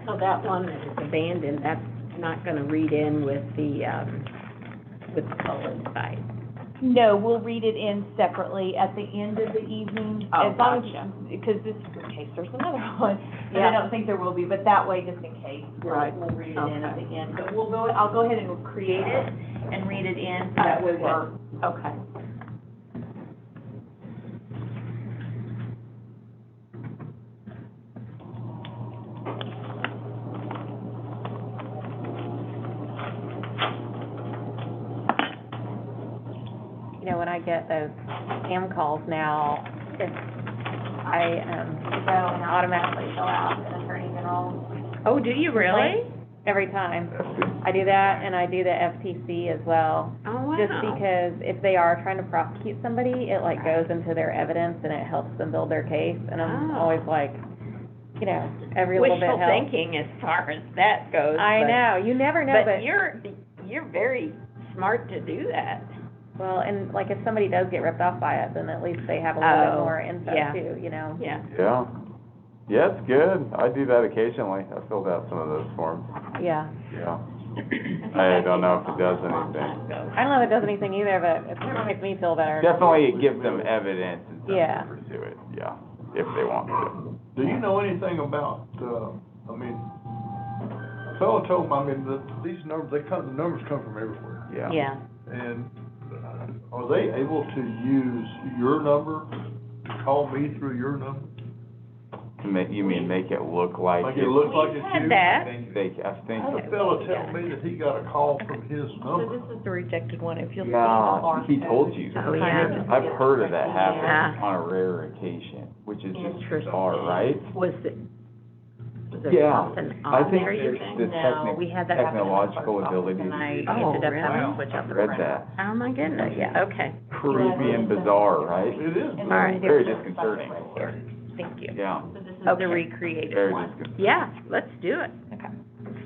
So that one that is abandoned, that's not gonna read in with the colored site. No, we'll read it in separately at the end of the evening. Oh, as long gotcha. Because this, in case there's another one, but Yeah. I don't think there will be, but that way, just in case, Right. we'll read it in at Okay. the end. But I'll go ahead and create it and read it in, so that way we're, Okay. You know, when I get those scam calls now, I go and automatically fill out an attorney general Oh, do you really? every time. I do that, and I do the FTC as well. Oh, wow. Just because if they are trying to prosecute somebody, it like goes into their evidence and it helps them build their case. And I'm Oh. always like, you know, every little bit Wishful helps. thinking as far as that goes. I know, you never know, But but, you're very smart to do that. well, and like if somebody does get ripped off by it, then at least they have a little bit Oh, more info yeah. too, you know? Yeah. Yeah. Yeah, it's good. I do that occasionally. I filled out some of those forms. Yeah. Yeah. I don't know if it does anything. I don't know if it does anything either, but it certainly makes me feel better. Definitely it gives them evidence and stuff Yeah. to pursue it, yeah, if they want to. Do you know anything about, I mean, a fellow told me, I mean, these numbers, the numbers come from everywhere. Yeah. Yeah. And are they able to use your number to call me through your number? To make, you mean make it look like Like it's. it looks like We've it's had you? that. I think. A fellow told me that he got a call from his number. is the rejected one, if you'll see. Yeah, he told you. Oh, yeah. I've heard of that happen Yeah. on a rare occasion, which is just Interesting. bizarre, right? Was there Yeah, something I on think there, you there's think? the No, we had that happen in the technological clerk's office, ability and to I do Oh, ended up having really? to switch out the Read printer. that. Oh, my goodness, yeah, okay. Creepy and bizarre, right? It is. And All right. then Very there's disconcerting. right there. Thank you. Yeah, So this is Okay. the recreated very one. disconcerting. Yeah, let's do it. Okay.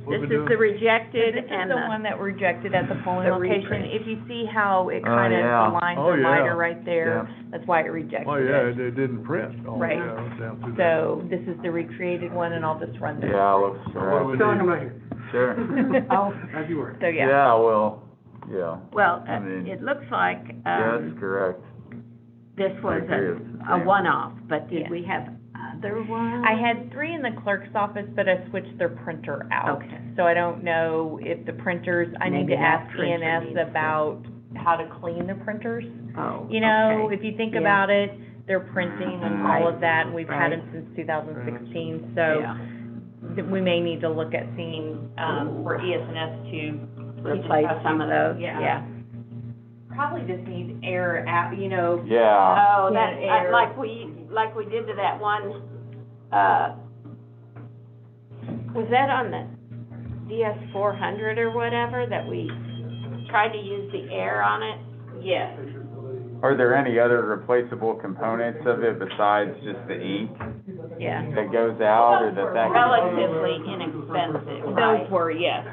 What This we is the doing? rejected This is and the one that rejected at the polling the location. reprint. If you see how it Oh, kind of, yeah. the lines Oh, are yeah. lighter right there, Yeah. that's why it rejected Oh, yeah, it. it didn't print. Oh, Right. yeah, it was down through there. So this is the recreated one, and I'll just run this. Yeah, looks So what do we correct. need? Sure. Oh, How'd you work? So, yeah. Yeah, well, yeah, well, I mean, it looks like, yes, correct. this was I agree, it's the a same. one-off, but Yeah. did we have other ones? I had 3 in the clerk's office, but I switched their printer out. Okay. So I don't know if the printers, I need Maybe to that ask printer ENS needs to- about how to clean the printers. Oh, You know, okay. if you think Yeah. about it, they're printing and all of that, and we've had Right. them since 2016, so Yeah. we may need to look at seeing, for ES&S to Replace some of those, Yeah. yeah. probably just need air out, you know. Yeah, Oh, that, Yeah, air. like we did to that one, was that on the DS 400 or whatever, that we tried to use the air on it? Yes. are there any other replaceable components of it besides just the ink Yeah. that goes out, or that can? Relatively inexpensive, Those right? were, yes.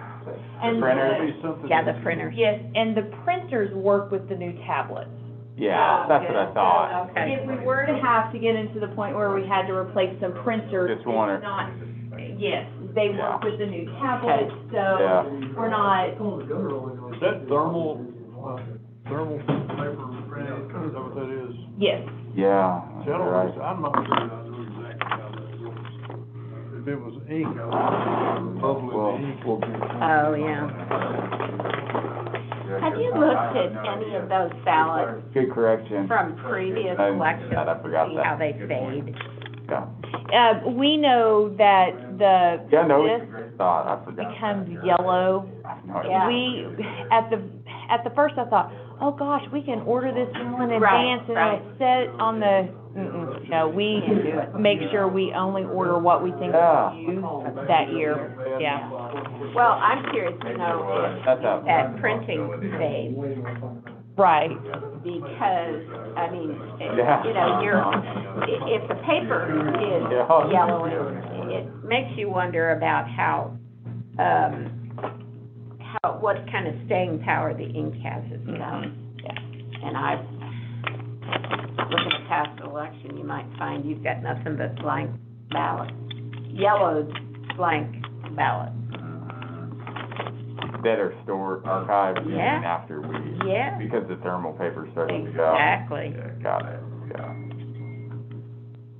And printers? Yeah, the printers. Yes, and the printers work with the new tablets. Yeah, that's what I thought. Okay. If we were to have to get into the point where we had to replace some printers, Just wonder. it's not, yes, they Yeah. work with the new tablets, Yeah. so we're not, Is that thermal paper printing, is that what that is? yes. Yeah, See, I you're don't, right. I'm not sure I know exactly how that works. If it was ink, I would probably Well, the ink. Oh, yeah. Have you looked at any of those ballots Good correction. from previous I- elections I forgot to see that. how they fade? Yeah, We know that yeah, no, it's this a great thought, I forgot. becomes yellow. No, Yeah. We, at the first I thought, oh gosh, we can order this now in Right, advance and right. it'll set on the, no, we Can't do it. make sure we only order what we think Yeah. we'll use that year, yeah. Well, I'm curious to know That's if a- that printing fades, Right, because, I mean, Yeah. you know, if the paper is Yeah. yellowing, it makes you wonder about how, what kind of staying power the ink has, you know? yeah. And looking at past election, you might find you've got nothing but blank ballots, yellowed blank ballots. Better stored, archived, even Yeah. after we, Yeah. because the thermal paper started to go. Exactly. Yeah, got it, yeah.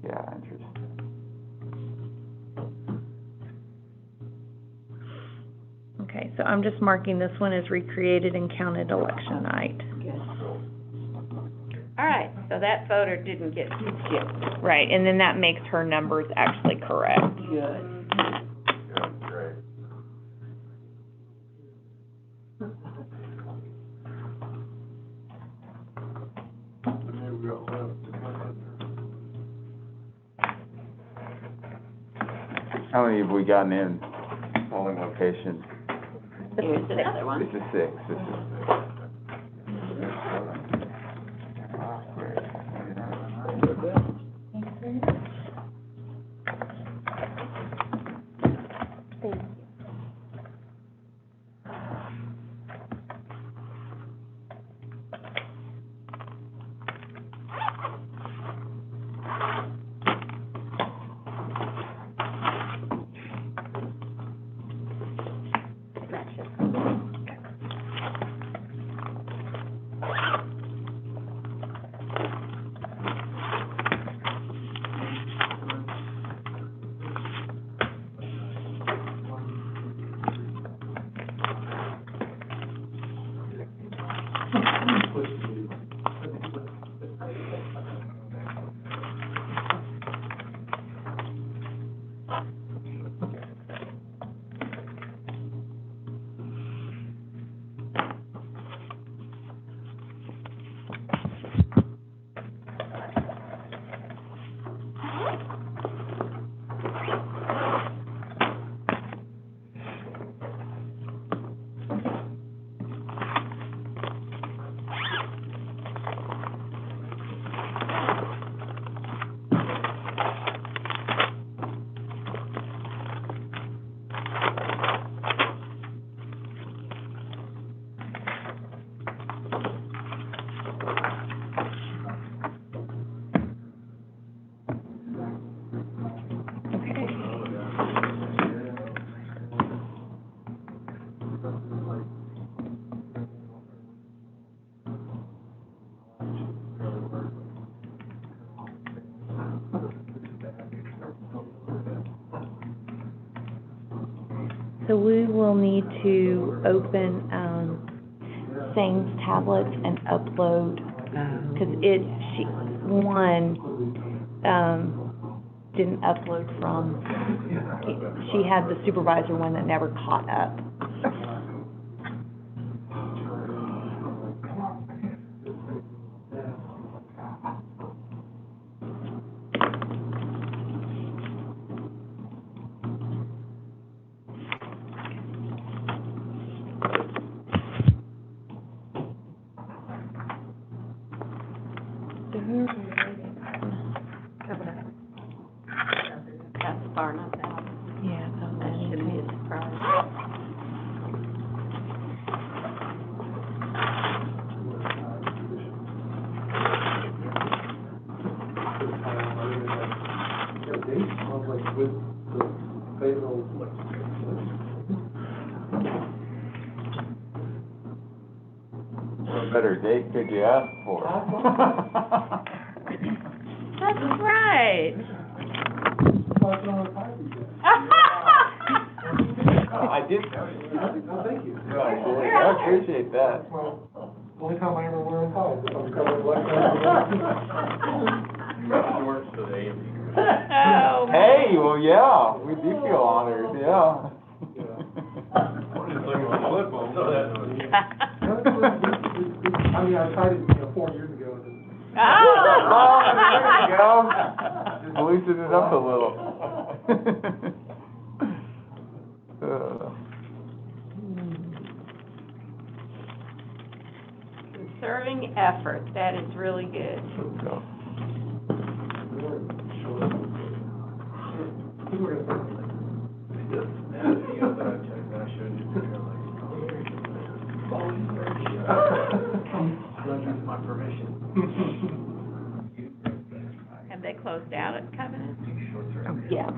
Yeah, interesting. Okay, so I'm just marking this one as recreated and counted election night. Good. All right, so that voter didn't get skipped. Right, and then that makes her numbers actually correct. Good. Good, great. Maybe we got left. How many have we gotten in polling locations? Here's another one. This is 6, this is. Thank you. That should come. So we will need to open, Same's tablets and upload, because one, didn't upload from, she had the supervisor one that never caught up. That's far enough out. Yeah, That shouldn't be a surprise. With the Fayetteville, What better date could you ask for? That's right. I did notice. Thank you. Yeah, I did. I appreciate that. Well, only time I ever wear ties, if I'm covering election. Oh. Hey, well, yeah, we do feel honored, yeah. I mean, I tried it, 4 years ago, and Oh. There you go. Just loosen it up a little. Conserving effort, that is really good. people are gonna My permission. Have they closed out at Covenant? Yeah.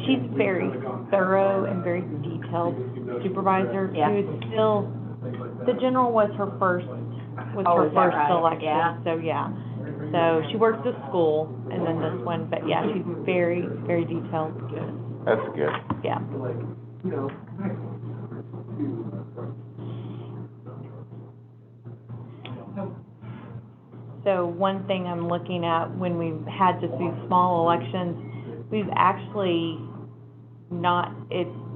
she's very thorough and very detailed supervisor. Yeah. She was still, the general was her first Oh, is that right? selection, Yeah. so yeah. So she works at school, and then this one, but yeah, she's very, very detailed, That's good. yeah. So one thing I'm looking at, when we've had just these small elections, we've actually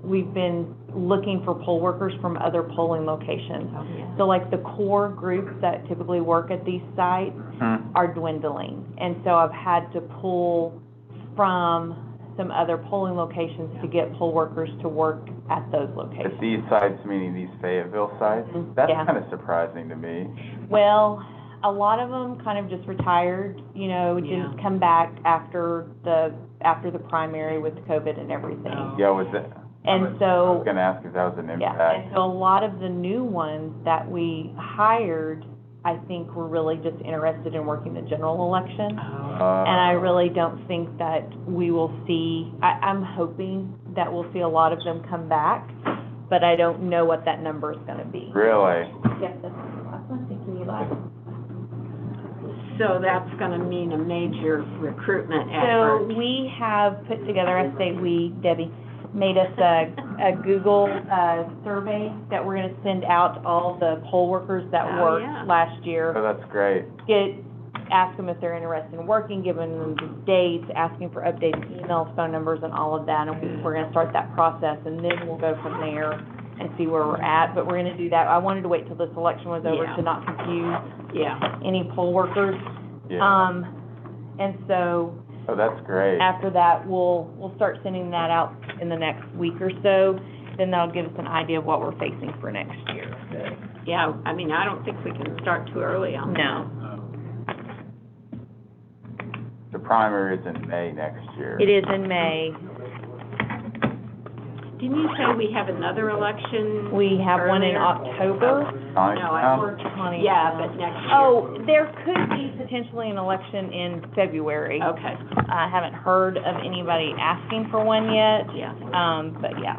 we've been looking for poll workers from other polling locations. Oh, yeah. So like the core groups that typically work at these sites are dwindling. And so I've had to pull from some other polling locations to get poll workers to work at those But locations. these sites, meaning these Fayetteville sites, that's Yeah. kind of surprising to me. Well, a lot of them kind of just retired, you know, didn't Yeah. come back after the primary with COVID and everything. Oh. Yeah, was it, And I was so, gonna ask if that was an yeah, impact. and so a lot of the new ones that we hired, I think were really just interested in working the general election. And I really don't think that we will see, I'm hoping that we'll see a lot of them come back, but I don't know what that number is gonna be. Really? Yes, that's what I'm thinking, Eli. So that's gonna mean a major recruitment So effort. we have put together, I say we, Debbie, made us a Google, survey that we're gonna send out to all the poll workers that Oh, worked yeah. last year. Oh, that's great. Ask them if they're interested in working, giving them the dates, asking for updated emails, phone numbers, and all of that, and we're gonna start that process, and then we'll go from there and see where we're at, but we're gonna do that. I wanted to wait till this election was over Yeah. to not confuse Yeah. any poll workers. Yeah. And so, Oh, that's great. after that, we'll start sending that out in the next week or so, then that'll give us an idea of what we're facing for next year. Yeah, I mean, I don't think we can start too early on that. No. The primary is in May next year. It is in May. Didn't you say we have another election? We have one in earlier? October. Connie No, I Town? worked, Connie yeah, Town. but next year. Oh, there could be potentially an election in February. Okay, I haven't heard of anybody asking for one yet, yeah. but yeah.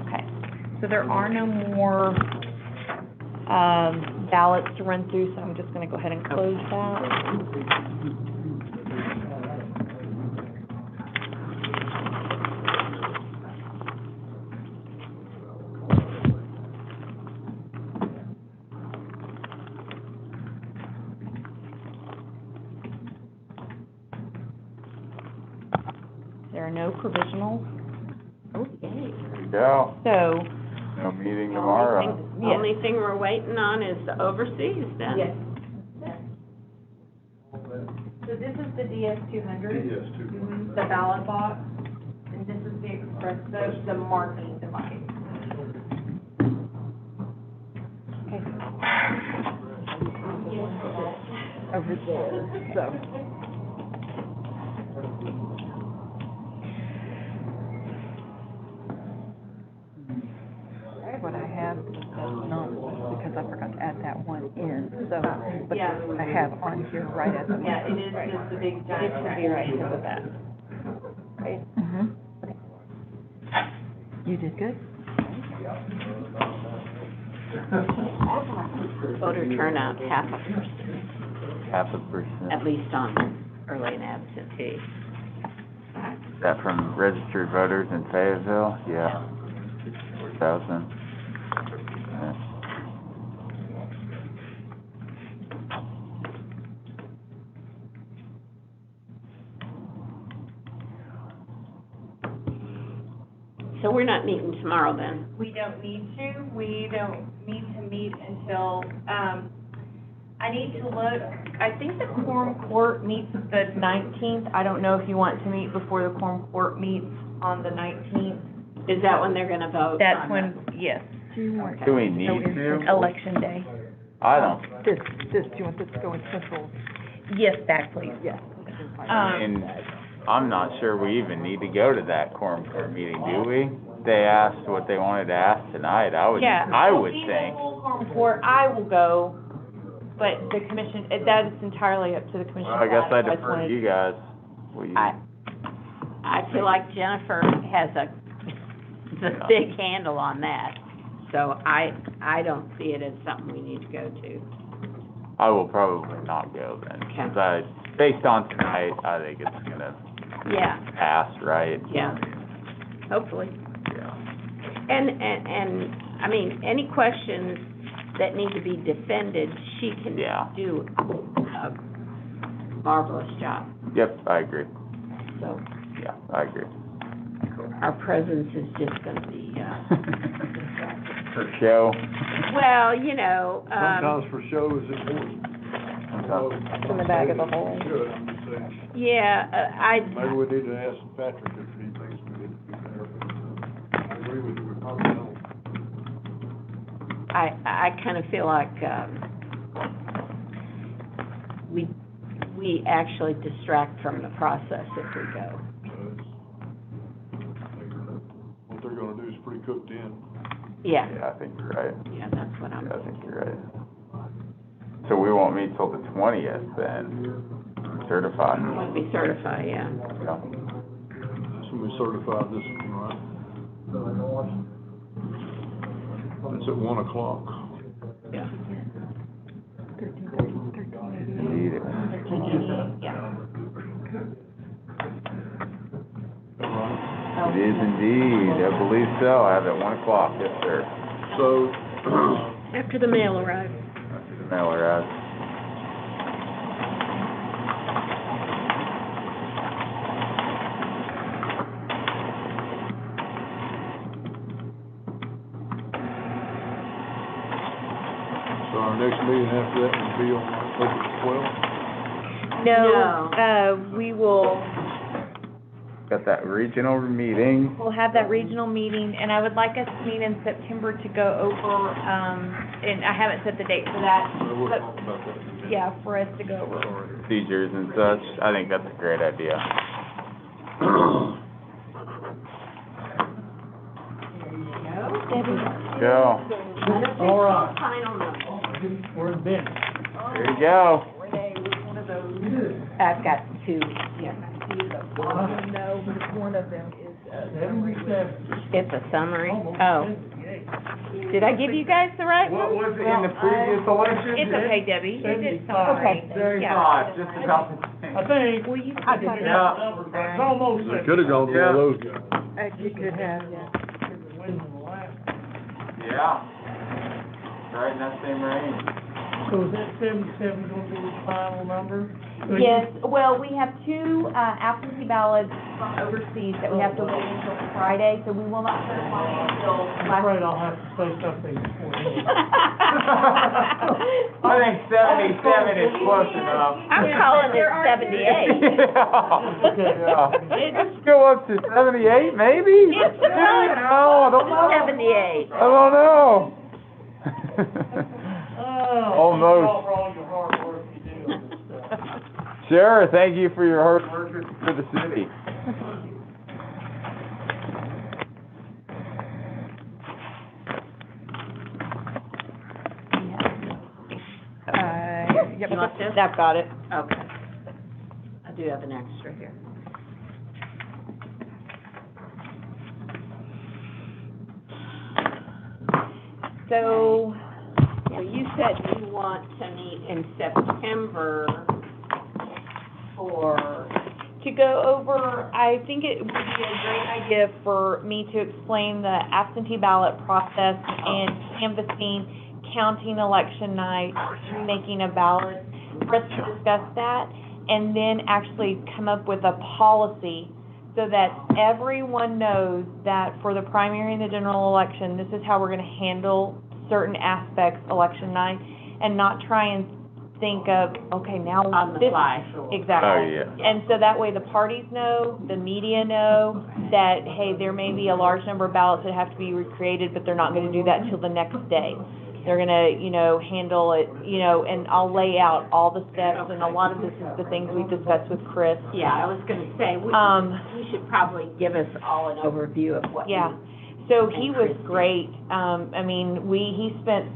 Okay, so there are no more, ballots to run through, so I'm just gonna go ahead and close that. There are no provisionals, Okay. There you go. so, No meeting tomorrow. The only thing we're waiting on is the overseas then. yes. So this is the DS-200. Yes, too. The ballot box, and this is the express vote, the marking device. Okay. Over there, so. What I have is not, because I forgot to add that one in, so, but Yeah. I have on here right at the. Yeah, it is just the big giant. It should be right here with that. Right? Mm-hmm. You did good. Voter turnout, 0.5%, at 0.5%. least on early and absentee. Is that from registered voters in Fayetteville? Yeah. 4,000. Yeah. So we're not meeting tomorrow then? We don't need to, we don't need to meet until, I need to look, I think the quorum court meets the 19th. I don't know if you want to meet before the quorum court meets on the 19th. Is that when they're gonna vote? That's on when, yes, Do you want? Do we need to? election day. I don't. This, do you want this to go in central? Yes, back please. Yes. And I'm not sure we even need to go to that quorum court meeting, do we? They asked what they wanted to ask tonight, I would Yeah. think. Full quorum court, I will go, but the commission, that is entirely up to the commission. Well, I guess I just defer to wanted- you guys. Will you- I I feel like Jennifer has a big handle on that, so I don't see it as something we need to go to. I will probably not go then, because based on tonight, I think it's gonna Yeah, pass, right? yeah, hopefully. Yeah. And, I mean, any questions that need to be defended, she can Yeah. do a marvelous job, Yep, I agree. so Yeah, I agree. our presence is just gonna be, For show. well, you know, Sometimes for show is important. It's in the bag of the whole. Good, I'm just saying. yeah, Maybe we need to ask Patrick if he thinks we need to be there. I agree with you, we probably don't. I kind of feel like, we actually distract from the process if we go. What they're gonna do is pretty cooked in. Yeah, Yeah, I think you're right. yeah, that's what I'm Yeah, I think you're right. So we won't meet till the 20th then, certified. When we certify, yeah. Yeah. So we certified this one, right? It's at 1 o'clock. Yeah. Indeed. It is indeed, I believe so. I have it at 1 o'clock, yes, sir. So, After the mail arrives. After the mail arrives. so our next meeting after that will be on October 12th. No, we will, Got that regional meeting. we'll have that regional meeting, and I would like us to meet in September to go over, and I haven't set the date for that, We'll but, talk about that in a minute. yeah, for us to go over. Procedures and such. I think that's a great idea. Go. All right, Final number. we're in business. There you go. I've got two, yeah. No, but one of them is, 77. It's a summary. Oh, 78. did I give you guys the right What one? was it in the previous election? It's okay, Debbie, it's 75. sorry. Yeah. 75, just about the same. I think, Well, you I got it Yeah. out number, but it's almost. They could've gone to one of those guys. you could have, yeah. Yeah. Right in that same range. So is that 77 gonna be the final number? Yes, well, we have two, absentee ballots from overseas that we have to wait until Friday, so we will not certify until. I'm afraid I'll have to say something before then. I think 77 is close enough. I'm calling it 78. Yeah. Let's go up to 78, maybe? It's No, I don't know. 78. I don't know. Oh, Almost. thank you all for all your hard work you do on this stuff. Sure, thank you for your hard work for the city. Yep. You want this? I've got it. Okay. I do have an extra here. So, So you said you want to meet in September for, to go over, I think it would be a great idea for me to explain the absentee ballot process and canvassing, counting election night, making a ballot, for us to discuss that, and then actually come up with a policy so that everyone knows that for the primary and the general election, this is how we're gonna handle certain aspects election night, and not try and think of, okay, now on the this. fly. Exactly. Oh, yeah. And so that way the parties know, the media know, that, hey, there may be a large number of ballots that have to be recreated, but they're not gonna do that until the next day. They're gonna, handle it, and I'll lay out all the steps, and a lot of this is the things we've discussed with Chris. Yeah, I was gonna say, you should probably give us all an overview of what you. Yeah, so he was great, he spent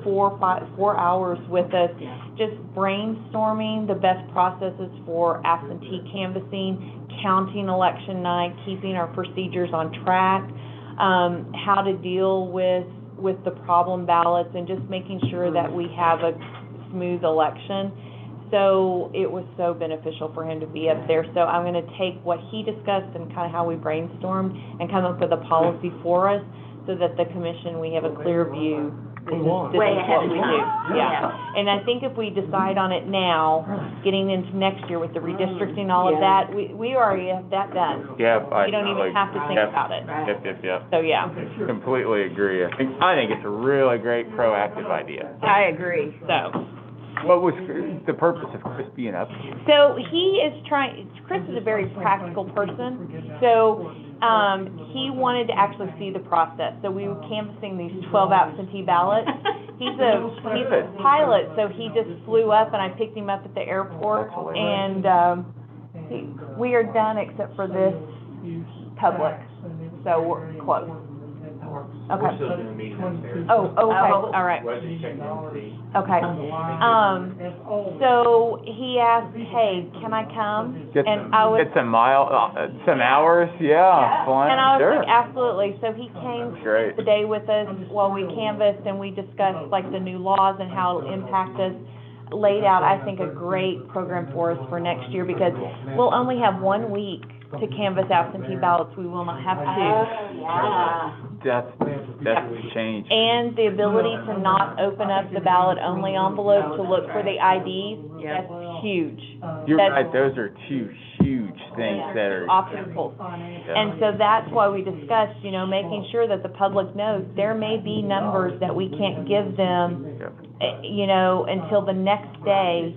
4 hours with us, just brainstorming the best processes for absentee canvassing, counting election night, keeping our procedures on track, how to deal with the problem ballots, and just making sure that we have a smooth election. So it was so beneficial for him to be up there. So I'm gonna take what he discussed and kind of how we brainstormed and come up with a policy for us, so that the commission, we have a clear view. This is Way ahead what of we time. do. Yeah. And I think if we decide on it now, getting into next year with the redistricting, all of that, we already have that done. Yep, You don't even have to think about it. Yep. So, yeah, Completely agree. I think it's a really great proactive idea. I agree. so. What was the purpose of Chris being up here? So Chris is a very practical person, so, he wanted to actually see the process. So we were canvassing these 12 absentee ballots. He's a pilot, so he just flew up and I picked him up at the airport and, we are done except for this public, so we're close. Okay. We're still doing a meeting upstairs. Oh, okay, all right. We're just checking in to see. Okay. So he asked, hey, can I come? And I was, Get some hours, yeah, fun, and I was sure. like, absolutely. So he came Great. the day with us while we canvassed and we discussed like the new laws and how it'll impact us. Laid out, I think, a great program for us for next year because we'll only have 1 week to canvass absentee ballots. We will not have 2. That's changed. And the ability to not open up the ballot-only envelope to look for the IDs, that's huge. You're That's right, those are two huge things that are. obstacles. And so that's why we discussed, making sure that the public knows there may be numbers that we can't give them, until the next day.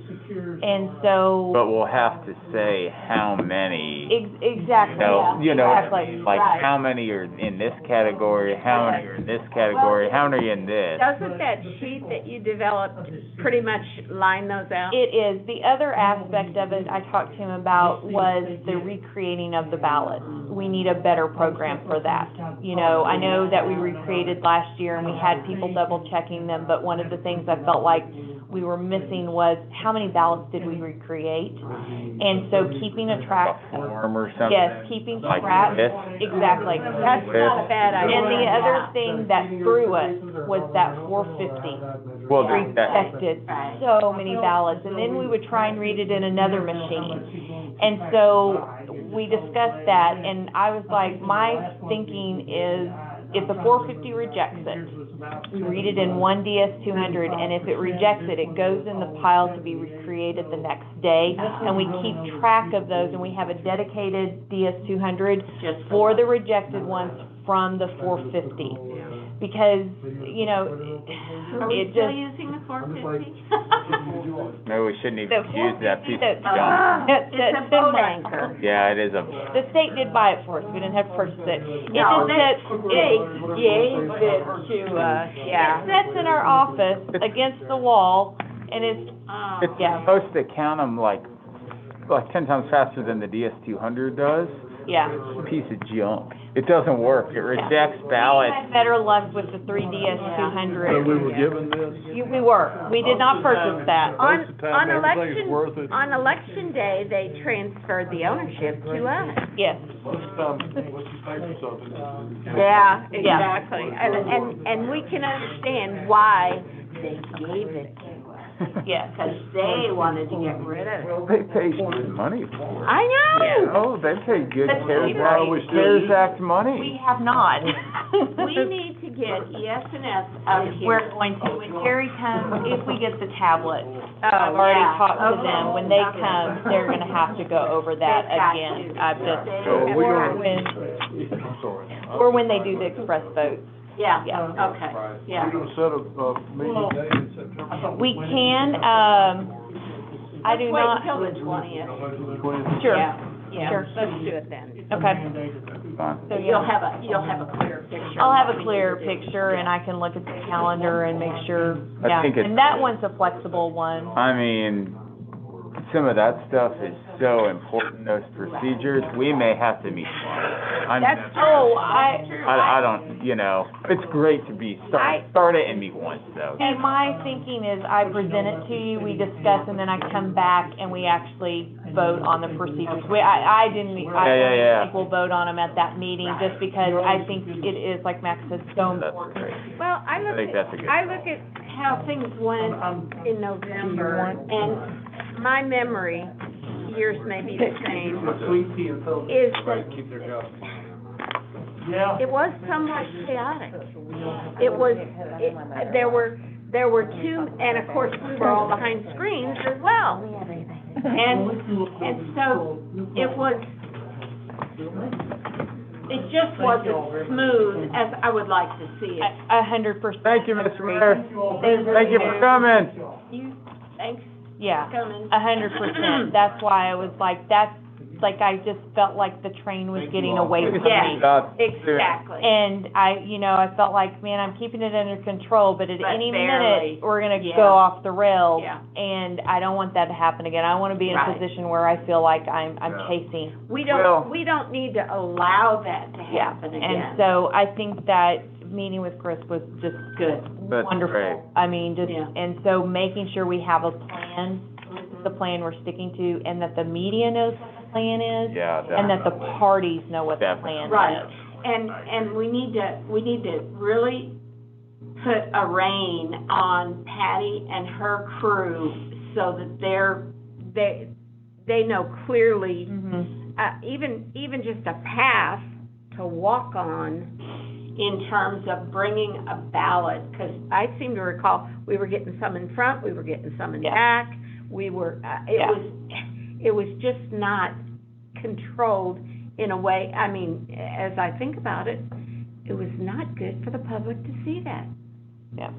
And so. But we'll have to say how many. Exactly, exactly. Like how many are in this category, how many are in this category, how many are in this? Doesn't that sheet that you developed pretty much line those out? It is. The other aspect of it I talked to him about was the recreating of the ballots. We need a better program for that. I know that we recreated last year and we had people double checking them, but one of the things I felt like we were missing was how many ballots did we recreate? And so keeping a track. A form or something? Yes, keeping Like track. this? Exactly. That's not a bad idea. And the other thing that threw us was that 450. Well, Rejected so many ballots, and then we would try and read it in another machine. And so we discussed that, and I was like, my thinking is, if the 450 rejects it, we read it in one DS-200, and if it rejects it, it goes in the pile to be recreated the next day, and we keep track of those, and we have a dedicated DS-200 for the rejected ones from the 450. Because, Are we it still just. using the 450? Maybe we shouldn't even use that piece of junk. It's a boat anchor. Yeah, it is a. The state did buy it for us, we didn't have to purchase it. It No, just they sits, gave it to, it sits in our office against the wall, and it's, It's Yeah. supposed to count them like 10 times faster than the DS-200 does. yeah. Piece of junk. It doesn't work. It rejects We ballots. had better luck with the 3DS-200. So we were given this? We were, we did not purchase that. On, Most of the time, everything is worth it. on election day, they transferred the ownership to us. Yes, Most of the time, once you pay for something. Yeah, Yeah. exactly. And we can understand why they gave it to us. yes. Because they wanted to get rid of it. Well, they pay good money for it. I know. Oh, they pay good But CARES why Act, do we still CARES use it? Act money. We have not. We need to get ES&S out here. We're going to, when Terry comes, if we get the tablets, Oh, I've already yeah. talked to Okay. them, when they come, they're gonna have to go over that They've got again. to. I've just, So we or don't- when, I'm sorry. or when they do the express votes. Yeah, Yeah. okay, yeah. We're gonna set a meeting date in September. We can, I do not. Let's wait until the 20th. 20th. Sure, Yeah, Sure. let's do it then. okay. Fine. So, You'll yeah, have a clear picture. I'll of have what a we clear need to do. picture and I can look at the calendar and make sure, I yeah. think it's- And that one's a flexible one. I mean, some of that stuff is so important, those procedures, we may have to meet. I don't, it's great to start it and meet once, though. And my thinking is I present it to you, we discuss, and then I come back and we actually vote on the procedures. I didn't think we'll vote on them at that meeting, just because I think it is, like Max said, so important. That's great. Well, I look at how things went in November, and my memory, yours may be the same, is that Keep their jobs. Yeah. it was somewhat chaotic. There were two, and of course, we were all behind screens as well. And so it just wasn't smooth as I would like to see it. 100%. Thank you, Mr. Mayor. Thank you for coming. Thanks Yeah, for coming. 100%. That's why I was like, I just felt like the train was getting away from me. Exactly. And I felt like, man, I'm keeping it under control, but at any barely. minute, we're gonna go off the rails. Yeah. And I don't want that to happen again. I wanna be in a Right. position where I feel like I'm chasing. We don't need to allow that to happen again. And so I think that meeting with Chris was just Good. That's wonderful. great. I mean, Yeah. and so making sure we have a plan, the plan we're sticking to, and that the media knows what the plan is. Yeah, And that the definitely. parties know what the plan is. Right. And we need to really put a rein on Patty and her crew so that they know clearly, even just a path to walk on in terms of bringing a ballot, because I seem to recall we were getting some in front, we were getting some in back, we were, it was just not controlled in a way, I mean, as I think about it, it was not good for the public to see that. Yeah.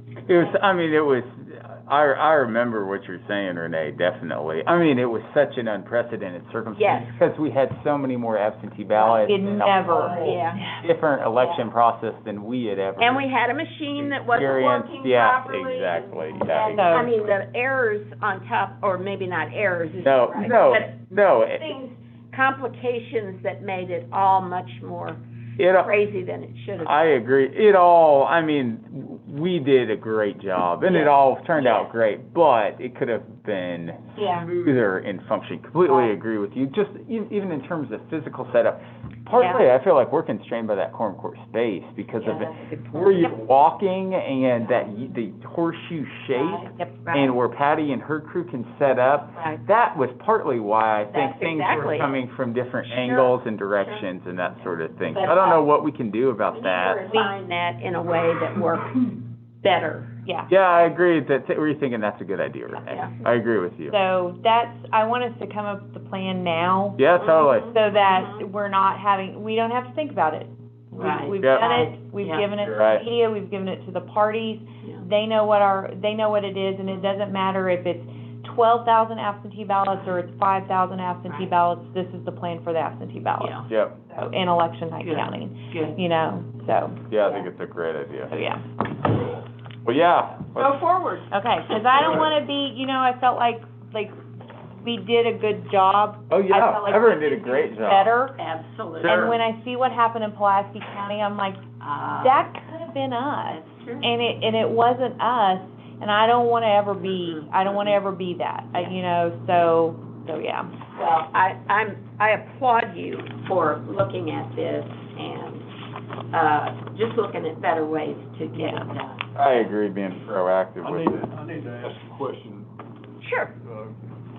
I remember what you're saying, Renee, definitely. I mean, it was such an unprecedented circumstance. Yes. Because we had so many more absentee ballots. It never. Different election process than we had ever. And we had a machine that wasn't experienced. working Yeah, properly. exactly. And, Yeah. I mean, the errors on top, or maybe not errors, is No, right, no, but no. things, complications that made it all much more It, crazy than it should have. I agree. We did a great job, and it all turned out great, but it could have been smoother in function. Completely agree with you. Just even in terms of physical setup, partly I feel like we're constrained by that quorum court space because of where you're walking and the horseshoe shape, and where Patty and her crew can set up. Right. That was partly why I think That's things exactly were coming from different angles and directions and that sort of thing. But I don't know what we can do We about need that. to refine that in a way that works better. Yeah. Yeah, I agree. We're thinking that's a good idea, Renee. Yeah. I agree with you. So I want us to come up with the plan now, Yeah, totally. so that we don't have to think about it. Right. We've Yep. done it, we've given it to Right. the media, we've given it to the parties. Yeah. They know what it is, and it doesn't matter if it's 12,000 absentee ballots or it's 5,000 absentee ballots. This is the plan for the absentee ballots. Yeah. Yep. So, in election night Good. counting, Good. so, Yeah, I think it's a great idea. so yeah. Well, yeah. Go forward. Okay, because I don't want to be, I felt like we did a good job. Oh, yeah. I felt like Everyone we did a could great do job. better. Absolutely. And when I see what happened in Pulaski County, I'm like, that could have been us. That's true. And it wasn't us, and I don't want to ever be that, so yeah. Well, I applaud you for looking at this and, just looking at better ways to get it done. I agree, being proactive with it. I need to ask a question, Sure.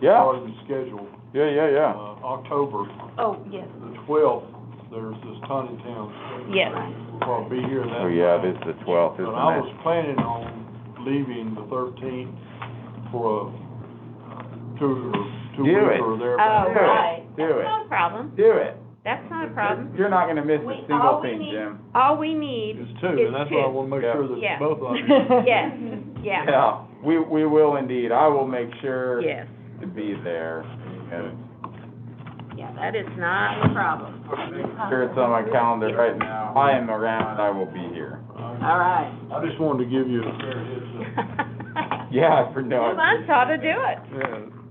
Yeah, regarding the schedule. yeah. October, Oh, yes. the 12th, there's this Tawny Town. Yes. We'll probably be here that Oh, yeah, night. it is the 12th, But isn't I was it? planning on leaving the 13th for a two Do week it. or Oh, thereabouts. right. Do That's it. not a problem. Do it. That's not a problem. You're not gonna miss a All single we thing, need- Jim. All we need It's two, is and that's why I two. wanna make Yeah. sure Yeah. that both of you. Yes, yeah, Yeah, we will indeed. I will make sure yes. to be there. And Yeah, that is not a problem. sure it's on my calendar right now. I am around, I will be here. All right. I just wanted to give you a fair heads up. Yeah, for no. Well, I ought to do it. Yeah,